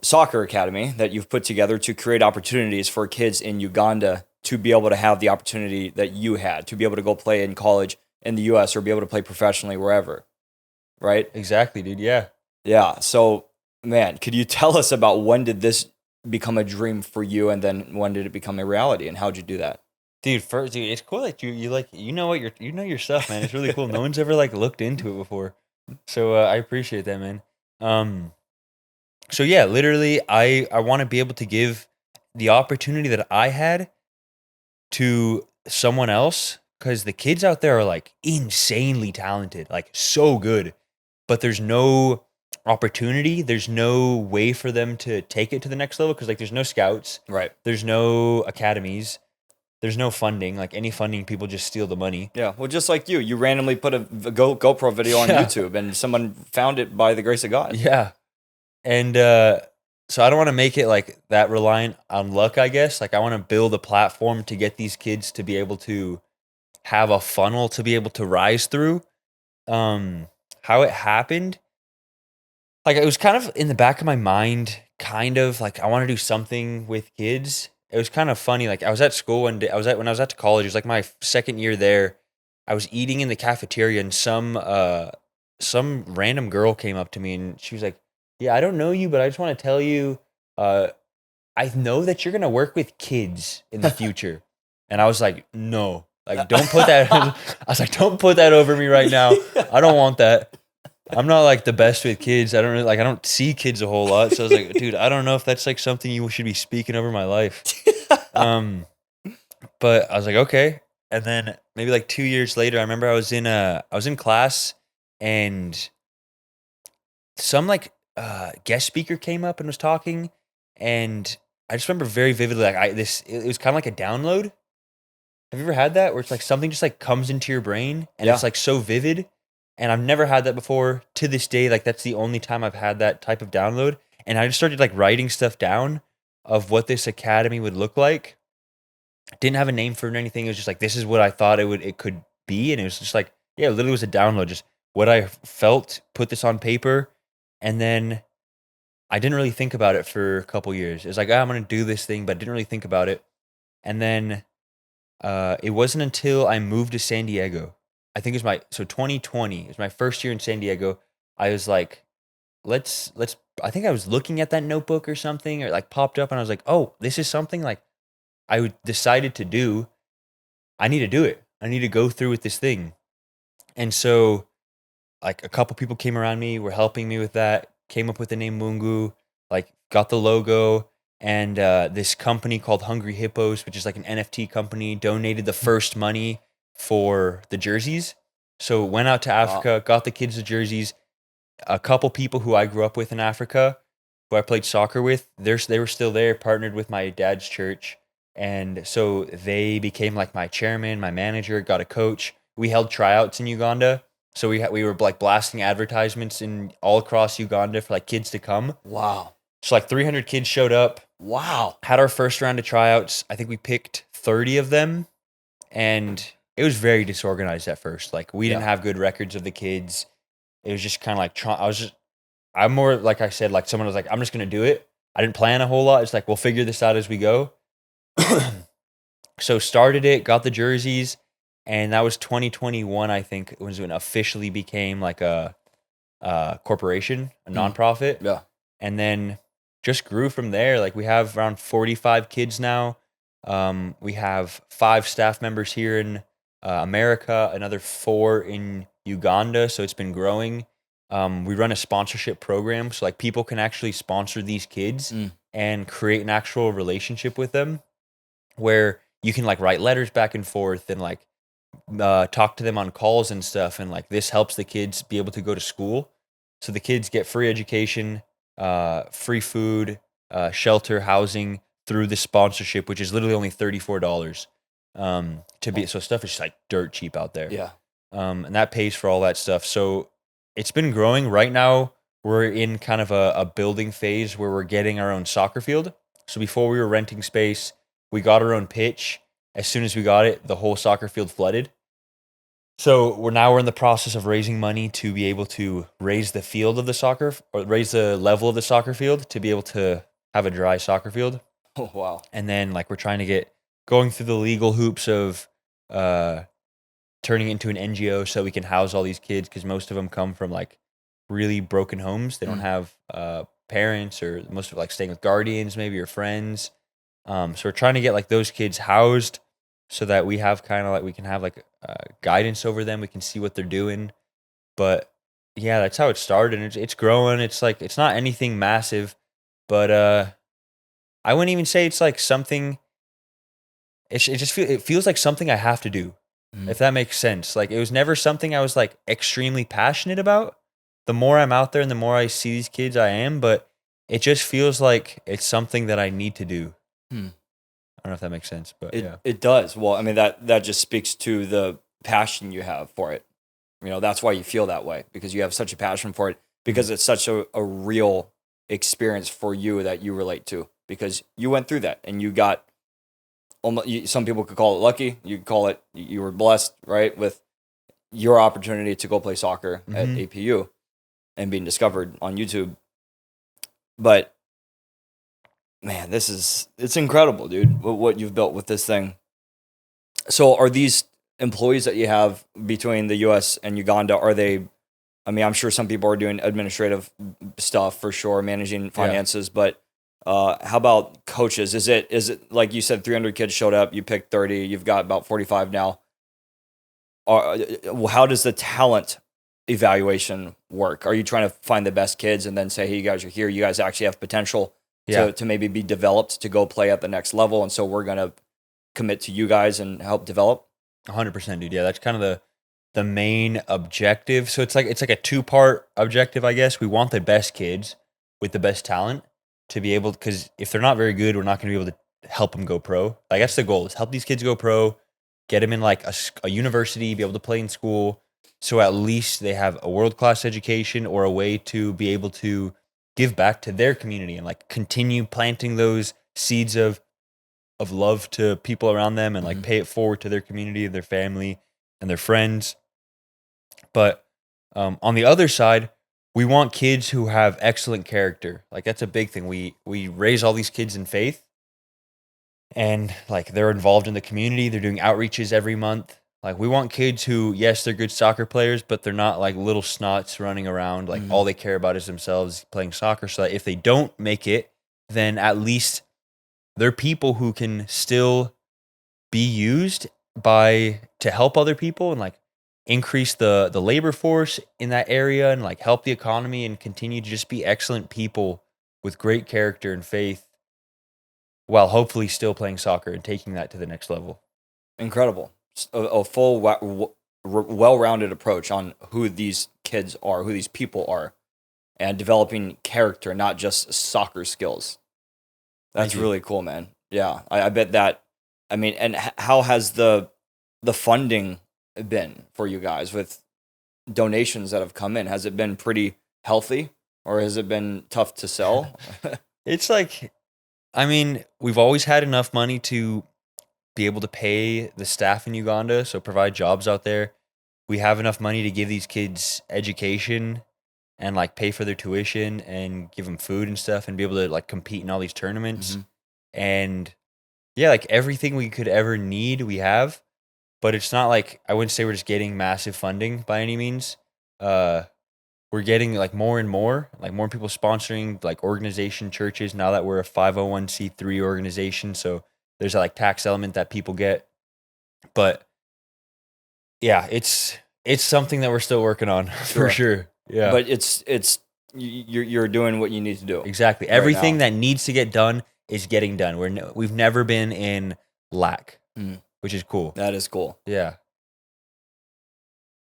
soccer academy that you've put together to create opportunities for kids in Uganda to be able to have the opportunity that you had, to be able to go play in college in the US or be able to play professionally wherever. Right? Exactly, dude. Yeah. Yeah. So, man, could you tell us about when did this become a dream for you, and then when did it become a reality, and how'd you do that? Dude, it's cool that you know your stuff, man. It's really cool. No one's ever like looked into it before. So I appreciate that, man. So yeah, literally I want to be able to give the opportunity that I had to someone else, because the kids out there are like insanely talented, like so good, but there's no opportunity, there's no way for them to take it to the next level, because like there's no scouts, Right. there's no academies, there's no funding. Like any funding, people just steal the money. Yeah. Well, just like you randomly put a GoPro video on Yeah. YouTube, and someone found it by the grace of God. Yeah. And so I don't want to make it like that reliant on luck, I guess. Like I want to build a platform to get these kids to be able to have a funnel to be able to rise through. How it happened, like it was kind of in the back of my mind, kind of like I want to do something with kids. It was kind of funny. Like I was at school one day. When I was at college. It was like my second year there. I was eating in the cafeteria, and some random girl came up to me, and she was like, "Yeah, I don't know you, but I just want to tell you, I know that you're gonna work with kids in the future." And I was like, "No, like don't put that." I was like, "Don't put that over me right now. I don't want that. I'm not like the best with kids. I don't see kids a whole lot." So I was like, "Dude, I don't know if that's like something you should be speaking over my life." But I was like, "Okay." And then maybe like 2 years later, I remember I was in class, and some like guest speaker came up and was talking, and I just remember very vividly like it was kind of like a download. Have you ever had that where it's like something just like comes into your brain and Yeah. it's like so vivid? And I've never had that before. To this day, like that's the only time I've had that type of download. And I just started like writing stuff down of what this academy would look like. Didn't have a name for it or anything. It was just like, this is what I thought it could be. And it was just like, yeah, it literally was a download. Just what I felt, put this on paper. And then I didn't really think about it for a couple years. It was like, I'm going to do this thing, but I didn't really think about it. And then it wasn't until I moved to San Diego. I think it was 2020. It was my first year in San Diego. I was like, let's. I think I was looking at that notebook or something, or it like popped up, and I was like, oh, this is something like decided to do. I need to do it. I need to go through with this thing. And so, like a couple people came around me, were helping me with that. Came up with the name MUNGU. Like got the logo. And this company called Hungry Hippos, which is like an NFT company, donated the first money for the jerseys. So went out to Africa, got the kids the jerseys. A couple people who I grew up with in Africa, who I played soccer with, they were still there, partnered with my dad's church. And so they became like my chairman, my manager, got a coach. We held tryouts in Uganda. So we were like blasting advertisements in all across Uganda for like kids to come. Wow. So like 300 kids showed up. Wow. Had our first round of tryouts. I think we picked 30 of them, and it was very disorganized at first. Like we didn't have good records of the kids. It was just kind of like I'm more like I said, like someone was like, I'm just gonna do it. I didn't plan a whole lot. It's like we'll figure this out as we go. So started it, got the jerseys, and that was 2021. I think it was when it officially became like a corporation, a nonprofit. Yeah. And then just grew from there. Like we have around 45 kids now. We have 5 staff members here in America, another 4 in Uganda. So it's been growing. We run a sponsorship program. So like people can actually sponsor these kids and create an actual relationship with them, where you can like write letters back and forth and like talk to them on calls and stuff. And like this helps the kids be able to go to school. So the kids get free education. free food, shelter, housing through the sponsorship, which is literally only $34. So stuff is just like dirt cheap out there. Yeah. And that pays for all that stuff. So it's been growing. Right now, we're in kind of a building phase where we're getting our own soccer field. So before we were renting space, we got our own pitch. As soon as we got it, the whole soccer field flooded. So we're in the process of raising money to be able to raise the field of the soccer, or raise the level of the soccer field to be able to have a dry soccer field. Oh, wow. And then like we're trying to get going through the legal hoops of turning it into an NGO so we can house all these kids, because most of them come from like really broken homes. They don't have parents, or most of like staying with guardians maybe, or friends. So we're trying to get like those kids housed so that we have kind of like, we can have like guidance over them. We can see what they're doing. But yeah, that's how it started. And it's growing. It's like, it's not anything massive, but I wouldn't even say it's like something. It feels like something I have to do, if that makes sense. Like, it was never something I was like extremely passionate about. The more I'm out there and the more I see these kids, I am, but it just feels like it's something that I need to do. I don't know if that makes sense, but yeah. It does. Well, I mean, that just speaks to the passion you have for it. You know, that's why you feel that way, because you have such a passion for it, because it's such a real experience for you that you relate to, because you went through that and you got, some people could call it lucky. You could call it, you were blessed, right? With your opportunity to go play soccer at APU and being discovered on YouTube. But man, it's incredible, dude, what you've built with this thing. So are these employees that you have between the US and Uganda, are they, I mean, I'm sure some people are doing administrative stuff for sure, managing finances, but how about coaches? Is it like you said, 300 kids showed up, you picked 30, you've got about 45 now. How does the talent evaluation work? Are you trying to find the best kids and then say, hey, you guys are here, you guys actually have potential to maybe be developed to go play at the next level, and so we're going to commit to you guys and help develop? 100%, dude. Yeah, that's kind of the main objective. So it's like a two-part objective, I guess. We want the best kids with the best talent to be able, because if they're not very good, we're not going to be able to help them go pro. Like, that's the goal, is help these kids go pro, get them in like a university, be able to play in school, so at least they have a world-class education or a way to be able to give back to their community and like continue planting those seeds of love to people around them, and like pay it forward to their community, their family, and their friends. But on the other side, we want kids who have excellent character. Like, that's a big thing. We raise all these kids in faith, and like they're involved in the community. They're doing outreaches every month. Like, we want kids who, yes, they're good soccer players, but they're not like little snots running around. Like, all they care about is themselves playing soccer. So that if they don't make it, then at least they're people who can still be used to help other people and like increase the labor force in that area, and like help the economy, and continue to just be excellent people with great character and faith, while hopefully still playing soccer and taking that to the next level. Incredible. A full, well-rounded approach on who these kids are, who these people are, and developing character, not just soccer skills. That's really cool, man. Yeah, I bet that. I mean, and how has the funding been for you guys with donations that have come in? Has it been pretty healthy, or has it been tough to sell? It's like, I mean, we've always had enough money to be able to pay the staff in Uganda, so provide jobs out there. We have enough money to give these kids education and like pay for their tuition and give them food and stuff, and be able to like compete in all these tournaments. And yeah, like everything we could ever need, we have. But it's not like, I wouldn't say we're just getting massive funding by any means. We're getting like more and more people sponsoring like organization churches, now that we're a 501c3 organization. So there's a like tax element that people get. But yeah, it's something that we're still working on for sure. Yeah. But it's you're doing what you need to do. Exactly. Everything that needs to get done is getting done. We've never been in lack, which is cool. That is cool. Yeah.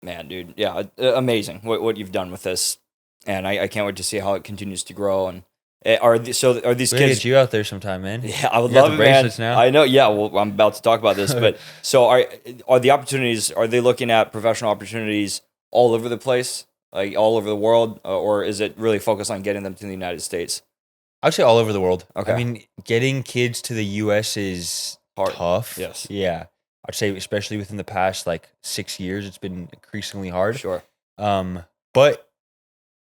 Man, dude. Yeah, amazing what you've done with this. and I can't wait to see how it continues to grow. And are these We kids? get you out there sometime, man. Yeah, I would You got love the it, man. bracelets now? I know. Yeah, well, I'm about to talk about this, but so are the opportunities? Are they looking at professional opportunities all over the place, like all over the world, or is it really focused on getting them to the United States? I would say all over the world. Okay. I mean, getting kids to the U.S. is Hard. tough. Yes. Yeah. I'd say especially within the past like 6 years, it's been increasingly hard. Sure. But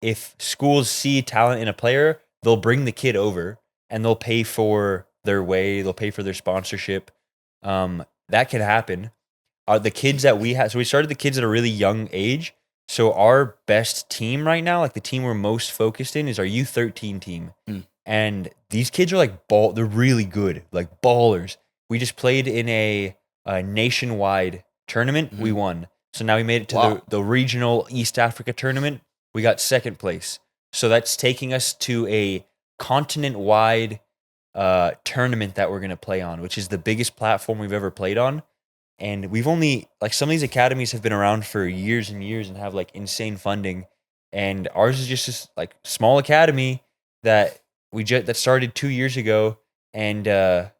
if schools see talent in a player, they'll bring the kid over and they'll pay for their way. They'll pay for their sponsorship. That can happen. The kids that we had, so we started the kids at a really young age. So our best team right now, like the team we're most focused in, is our U13 team. And these kids are like they're really good, like ballers. We just played in a nationwide tournament. We won. So now we made it to the regional East Africa tournament. We got second place. So that's taking us to a continent-wide tournament that we're going to play on, which is the biggest platform we've ever played on. And we've only, like, some of these academies have been around for years and years and have like insane funding. And ours is just this like small academy that that started 2 years ago and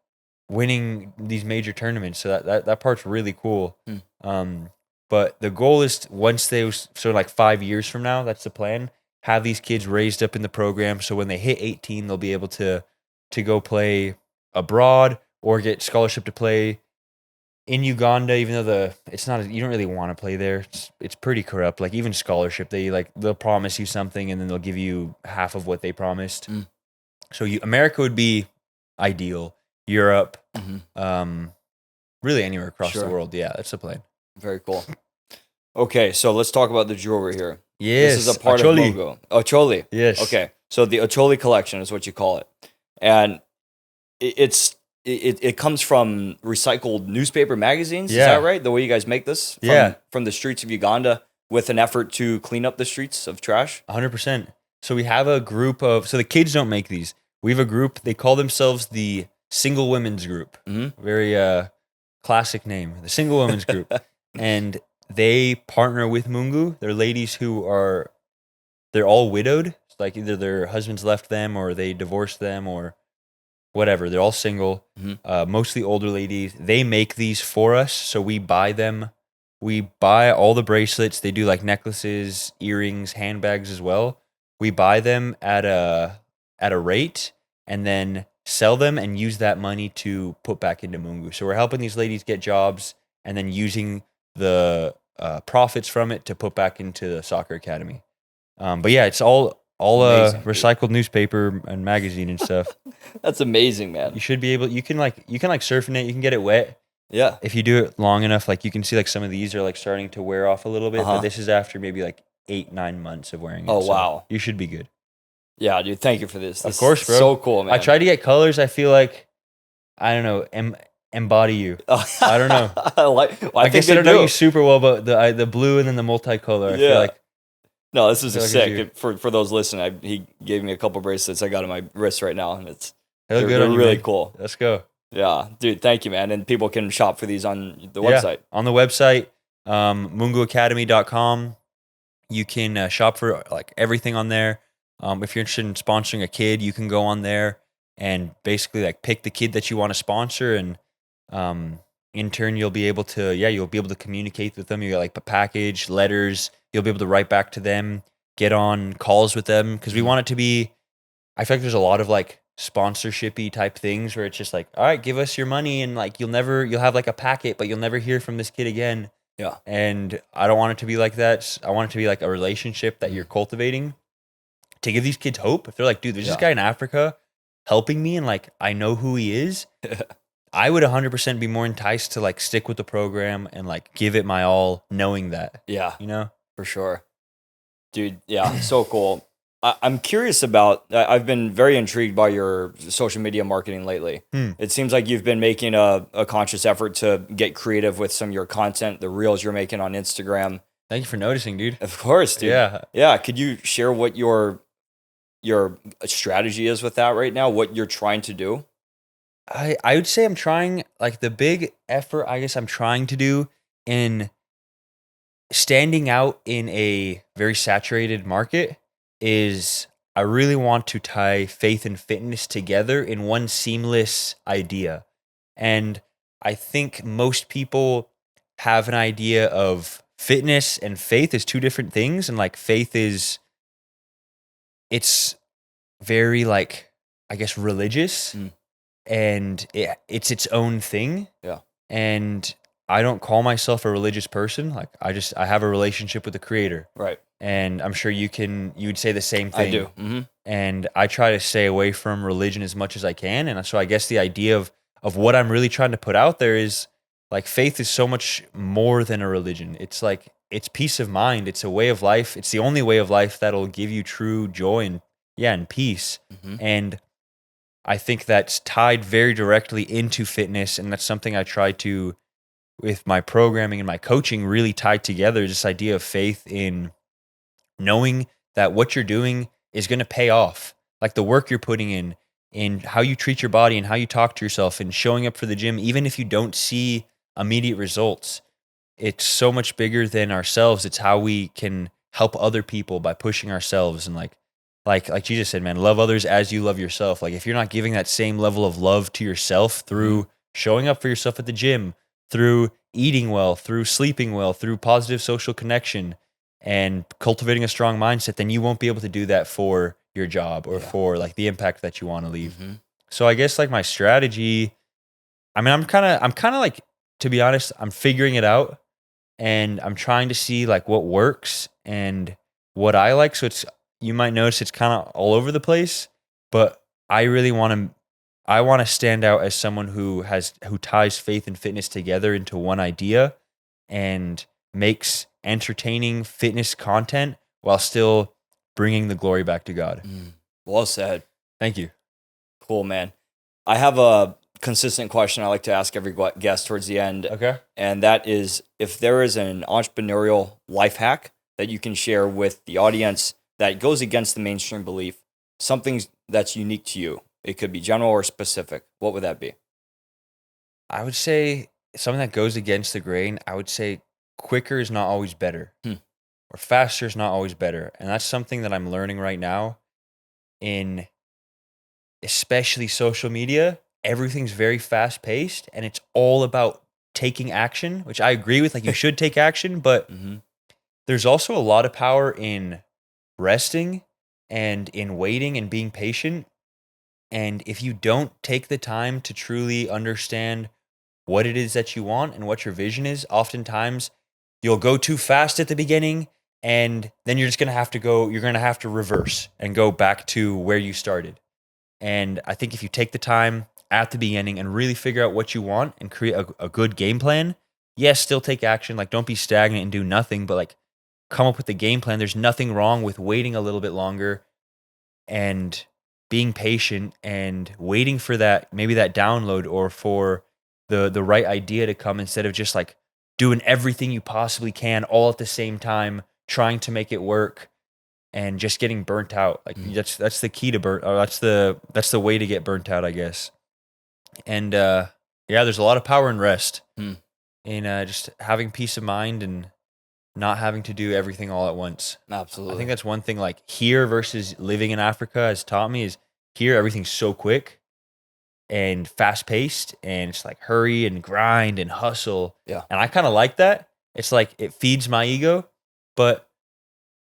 winning these major tournaments. So that part's really cool. But the goal is once like 5 years from now, that's the plan. Have these kids raised up in the program, so when they hit 18, they'll be able to go play abroad or get scholarship to play in Uganda. Even though it's not, you don't really want to play there. It's pretty corrupt. Like even scholarship, they'll promise you something and then they'll give you half of what they promised. So America would be ideal. Europe, really anywhere across the world. Yeah, that's the plan. Very cool. Okay, so let's talk about the jewelry here. Yes, this is a part Ocholi. of MUNGU. Ocholi. Yes. Okay, so the Ocholi collection is what you call it, and it comes from recycled newspaper magazines. Yeah. Is that right? The way you guys make this? From the streets of Uganda with an effort to clean up the streets of trash? 100%. So we have a group so the kids don't make these. We have a group, they call themselves the Single Women's Group. Very classic name, the Single Women's Group. And they partner with MUNGU. They're ladies they're all widowed. Like either their husbands left them or they divorced them or whatever. They're all single, mostly older ladies. They make these for us, so we buy them. We buy all the bracelets. They do like necklaces, earrings, handbags as well. We buy them at a rate and then sell them and use that money to put back into MUNGU. So we're helping these ladies get jobs and then using the profits from it to put back into the soccer academy. But yeah, it's all Amazing, recycled newspaper and magazine and stuff. That's amazing, man. You should be able. You can surf in it. You can get it wet. Yeah. If you do it long enough, like you can see like some of these are like starting to wear off a little bit. But this is after maybe like 8-9 months of wearing it. Oh, so wow. You should be good. Yeah, dude. Thank you for this. Of course, bro. So cool, man. I tried to get colors. I feel like I don't know. Embody you. I don't know. I guess I don't know you super well, but the blue and then the multicolor. I feel like. No, this is sick. For those listening, he gave me a couple bracelets I got on my wrist right now, and they're really cool. Let's go. Yeah, dude. Thank you, man. And people can shop for these on the website. On the website, munguacademy.com. You can shop for like everything on there. If you're interested in sponsoring a kid, you can go on there and basically like pick the kid that you want to sponsor, and in turn you'll be able to communicate with them. You got like a package, letters. You'll be able to write back to them, get on calls with them, because we want it to be. I feel like there's a lot of like sponsorship-y type things where it's just like, all right, give us your money, and like you'll have like a packet, but you'll never hear from this kid again. Yeah. And I don't want it to be like that. I want it to be like a relationship that you're cultivating to give these kids hope. If they're like, dude, there's this guy in Africa helping me and like I know who he is, I would 100% be more enticed to like stick with the program and like give it my all knowing that. Yeah. You know? For sure. Dude, yeah, so cool. I'm curious about, I've been very intrigued by your social media marketing lately. It seems like you've been making a conscious effort to get creative with some of your content, the reels you're making on Instagram. Thank you for noticing, dude. Of course, dude. Yeah. Yeah. Could you share what your strategy is with that right now? What you're trying to do? I would say I'm trying, like the big effort I guess I'm trying to do in standing out in a very saturated market is I really want to tie faith and fitness together in one seamless idea. And I think most people have an idea of fitness and faith as two different things. And like faith it's very like, I guess, religious Mm. and it's its own thing. Yeah. And I don't call myself a religious person. Like I have a relationship with the creator. Right. And I'm sure you'd say the same I thing. do. Mm-hmm. And I try to stay away from religion as much as I can. And so I guess the idea of what I'm really trying to put out there is like faith is so much more than a religion. It's like it's peace of mind. It's a way of life. It's the only way of life that'll give you true joy and peace. Mm-hmm. And I think that's tied very directly into fitness. And that's something I try to, with my programming and my coaching, really tied together, this idea of faith in knowing that what you're doing is going to pay off. Like the work you're putting in how you treat your body and how you talk to yourself and showing up for the gym, even if you don't see immediate results, it's so much bigger than ourselves. It's how we can help other people by pushing ourselves and like Jesus said, man, love others as you love yourself. Like if you're not giving that same level of love to yourself through showing up for yourself at the gym, through eating well, through sleeping well, through positive social connection and cultivating a strong mindset, then you won't be able to do that for your job or for like the impact that you want to leave. Mm-hmm. So I guess like my strategy, I mean, I'm kind of like, to be honest, I'm figuring it out and I'm trying to see like what works and what I like. So you might notice it's kind of all over the place, but I want to stand out as someone who ties faith and fitness together into one idea and makes entertaining fitness content while still bringing the glory back to God. Well said. Thank you. Cool, man. I have a consistent question I like to ask every guest towards the end. Okay. And that is if there is an entrepreneurial life hack that you can share with the audience that goes against the mainstream belief, something that's unique to you. It could be general or specific. What would that be? I would say something that goes against the grain. I would say quicker is not always better or faster is not always better. And that's something that I'm learning right now in especially social media. Everything's very fast paced and it's all about taking action, which I agree with. Like you should take action, but there's also a lot of power in resting and in waiting and being patient. And if you don't take the time to truly understand what it is that you want and what your vision is, oftentimes you'll go too fast at the beginning and then you're going to have to reverse and go back to where you started. And I think if you take the time at the beginning and really figure out what you want and create a good game plan, yes, still take action. Like don't be stagnant and do nothing, but like come up with a game plan. There's nothing wrong with waiting a little bit longer and being patient and waiting for that, maybe that download or for the right idea to come instead of just like doing everything you possibly can all at the same time, trying to make it work and just getting burnt out. Like that's the key to that's the way to get burnt out, I guess. And there's a lot of power in rest, in just having peace of mind and not having to do everything all at once. Absolutely. I think that's one thing like here versus living in Africa has taught me is here everything's so quick and fast paced and it's like hurry and grind and hustle. Yeah. And I kind of like that. It's like it feeds my ego, but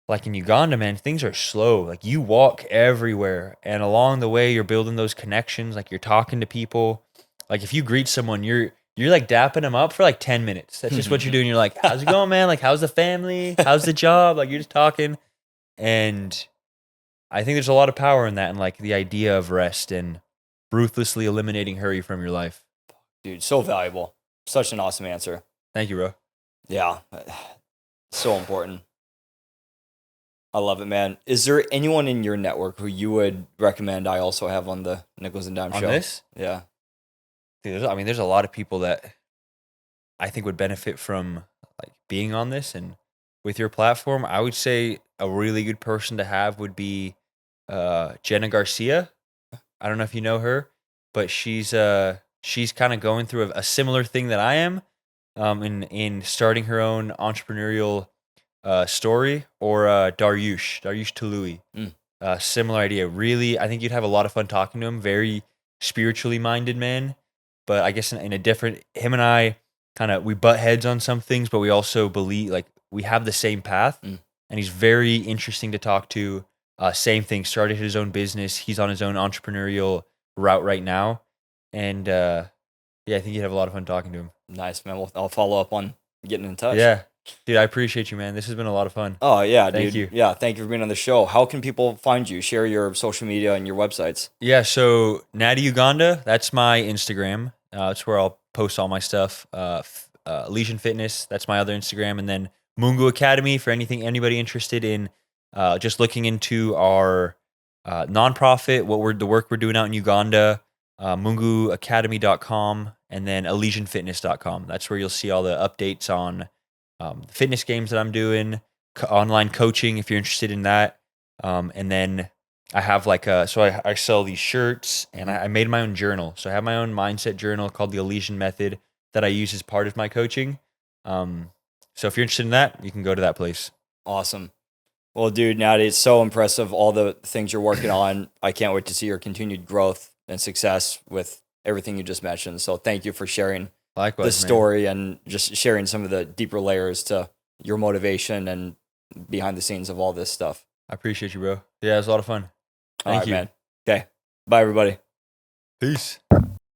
like in Uganda, man, things are slow. Like you walk everywhere and along the way you're building those connections, like you're talking to people. Like if you greet someone, you're like dapping them up for like 10 minutes. That's just what you're doing. You're like, how's it going, man? Like, how's the family? How's the job? Like, you're just talking. And I think there's a lot of power in that and like the idea of rest and ruthlessly eliminating hurry from your life. Dude, so valuable. Such an awesome answer. Thank you, bro. Yeah. So important. I love it, man. Is there anyone in your network who you would recommend I also have on the Nichols and Dime On show? this? Yeah. Dude, there's a lot of people that I think would benefit from like being on this and with your platform. I would say a really good person to have would be Jenna Garcia. I don't know if you know her, but she's kind of going through a similar thing that I am in starting her own entrepreneurial Story, or Daryush Tului. Similar idea. Really, I think you'd have a lot of fun talking to him. Very spiritually minded man, but I guess in a different. Him and I we butt heads on some things, but we also believe like we have the same path, and he's very interesting to talk to. Same thing. Started his own business. He's on his own entrepreneurial route right now, and yeah, I think you'd have a lot of fun talking to him. Nice, man. Well, I'll follow up on getting in touch. Yeah. Dude, I appreciate you, man. This has been a lot of fun. Oh, yeah, Thank dude. you. Yeah, thank you for being on the show. How can people find you? Share your social media and your websites. Yeah, so Natty Uganda, that's my Instagram. That's where I'll post all my stuff. Elysian Fitness, that's my other Instagram. And then MUNGU Academy for anybody interested in just looking into our nonprofit, the work we're doing out in Uganda, munguacademy.com, and then elysianfitness.com. That's where you'll see all the updates on the fitness games that I'm doing, online coaching if you're interested in that. And then I have I sell these shirts, and I made my own journal. So I have my own mindset journal called the Elysian Method that I use as part of my coaching. So if you're interested in that, you can go to that place. Awesome. Well, dude, Natty, it's so impressive, all the things you're working on. I can't wait to see your continued growth and success with everything you just mentioned. So thank you for sharing Likewise, the story, and just sharing some of the deeper layers to your motivation and behind the scenes of all this stuff. I appreciate you, bro. Yeah, it was a lot of fun. Thank you, man. Okay. Bye, everybody. Peace.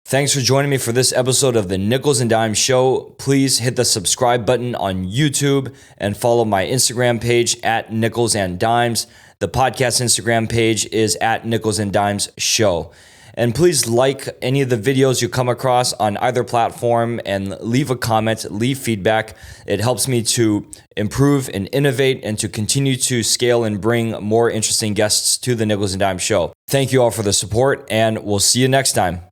Thanks for joining me for this episode of the Nichols and Dimes Show. Please hit the subscribe button on YouTube and follow my Instagram page at Nichols and Dimes. The podcast Instagram page is at Nichols and Dimes Show. And please like any of the videos you come across on either platform and leave a comment, leave feedback. It helps me to improve and innovate and to continue to scale and bring more interesting guests to the Nichols and Dimes Show. Thank you all for the support, and we'll see you next time.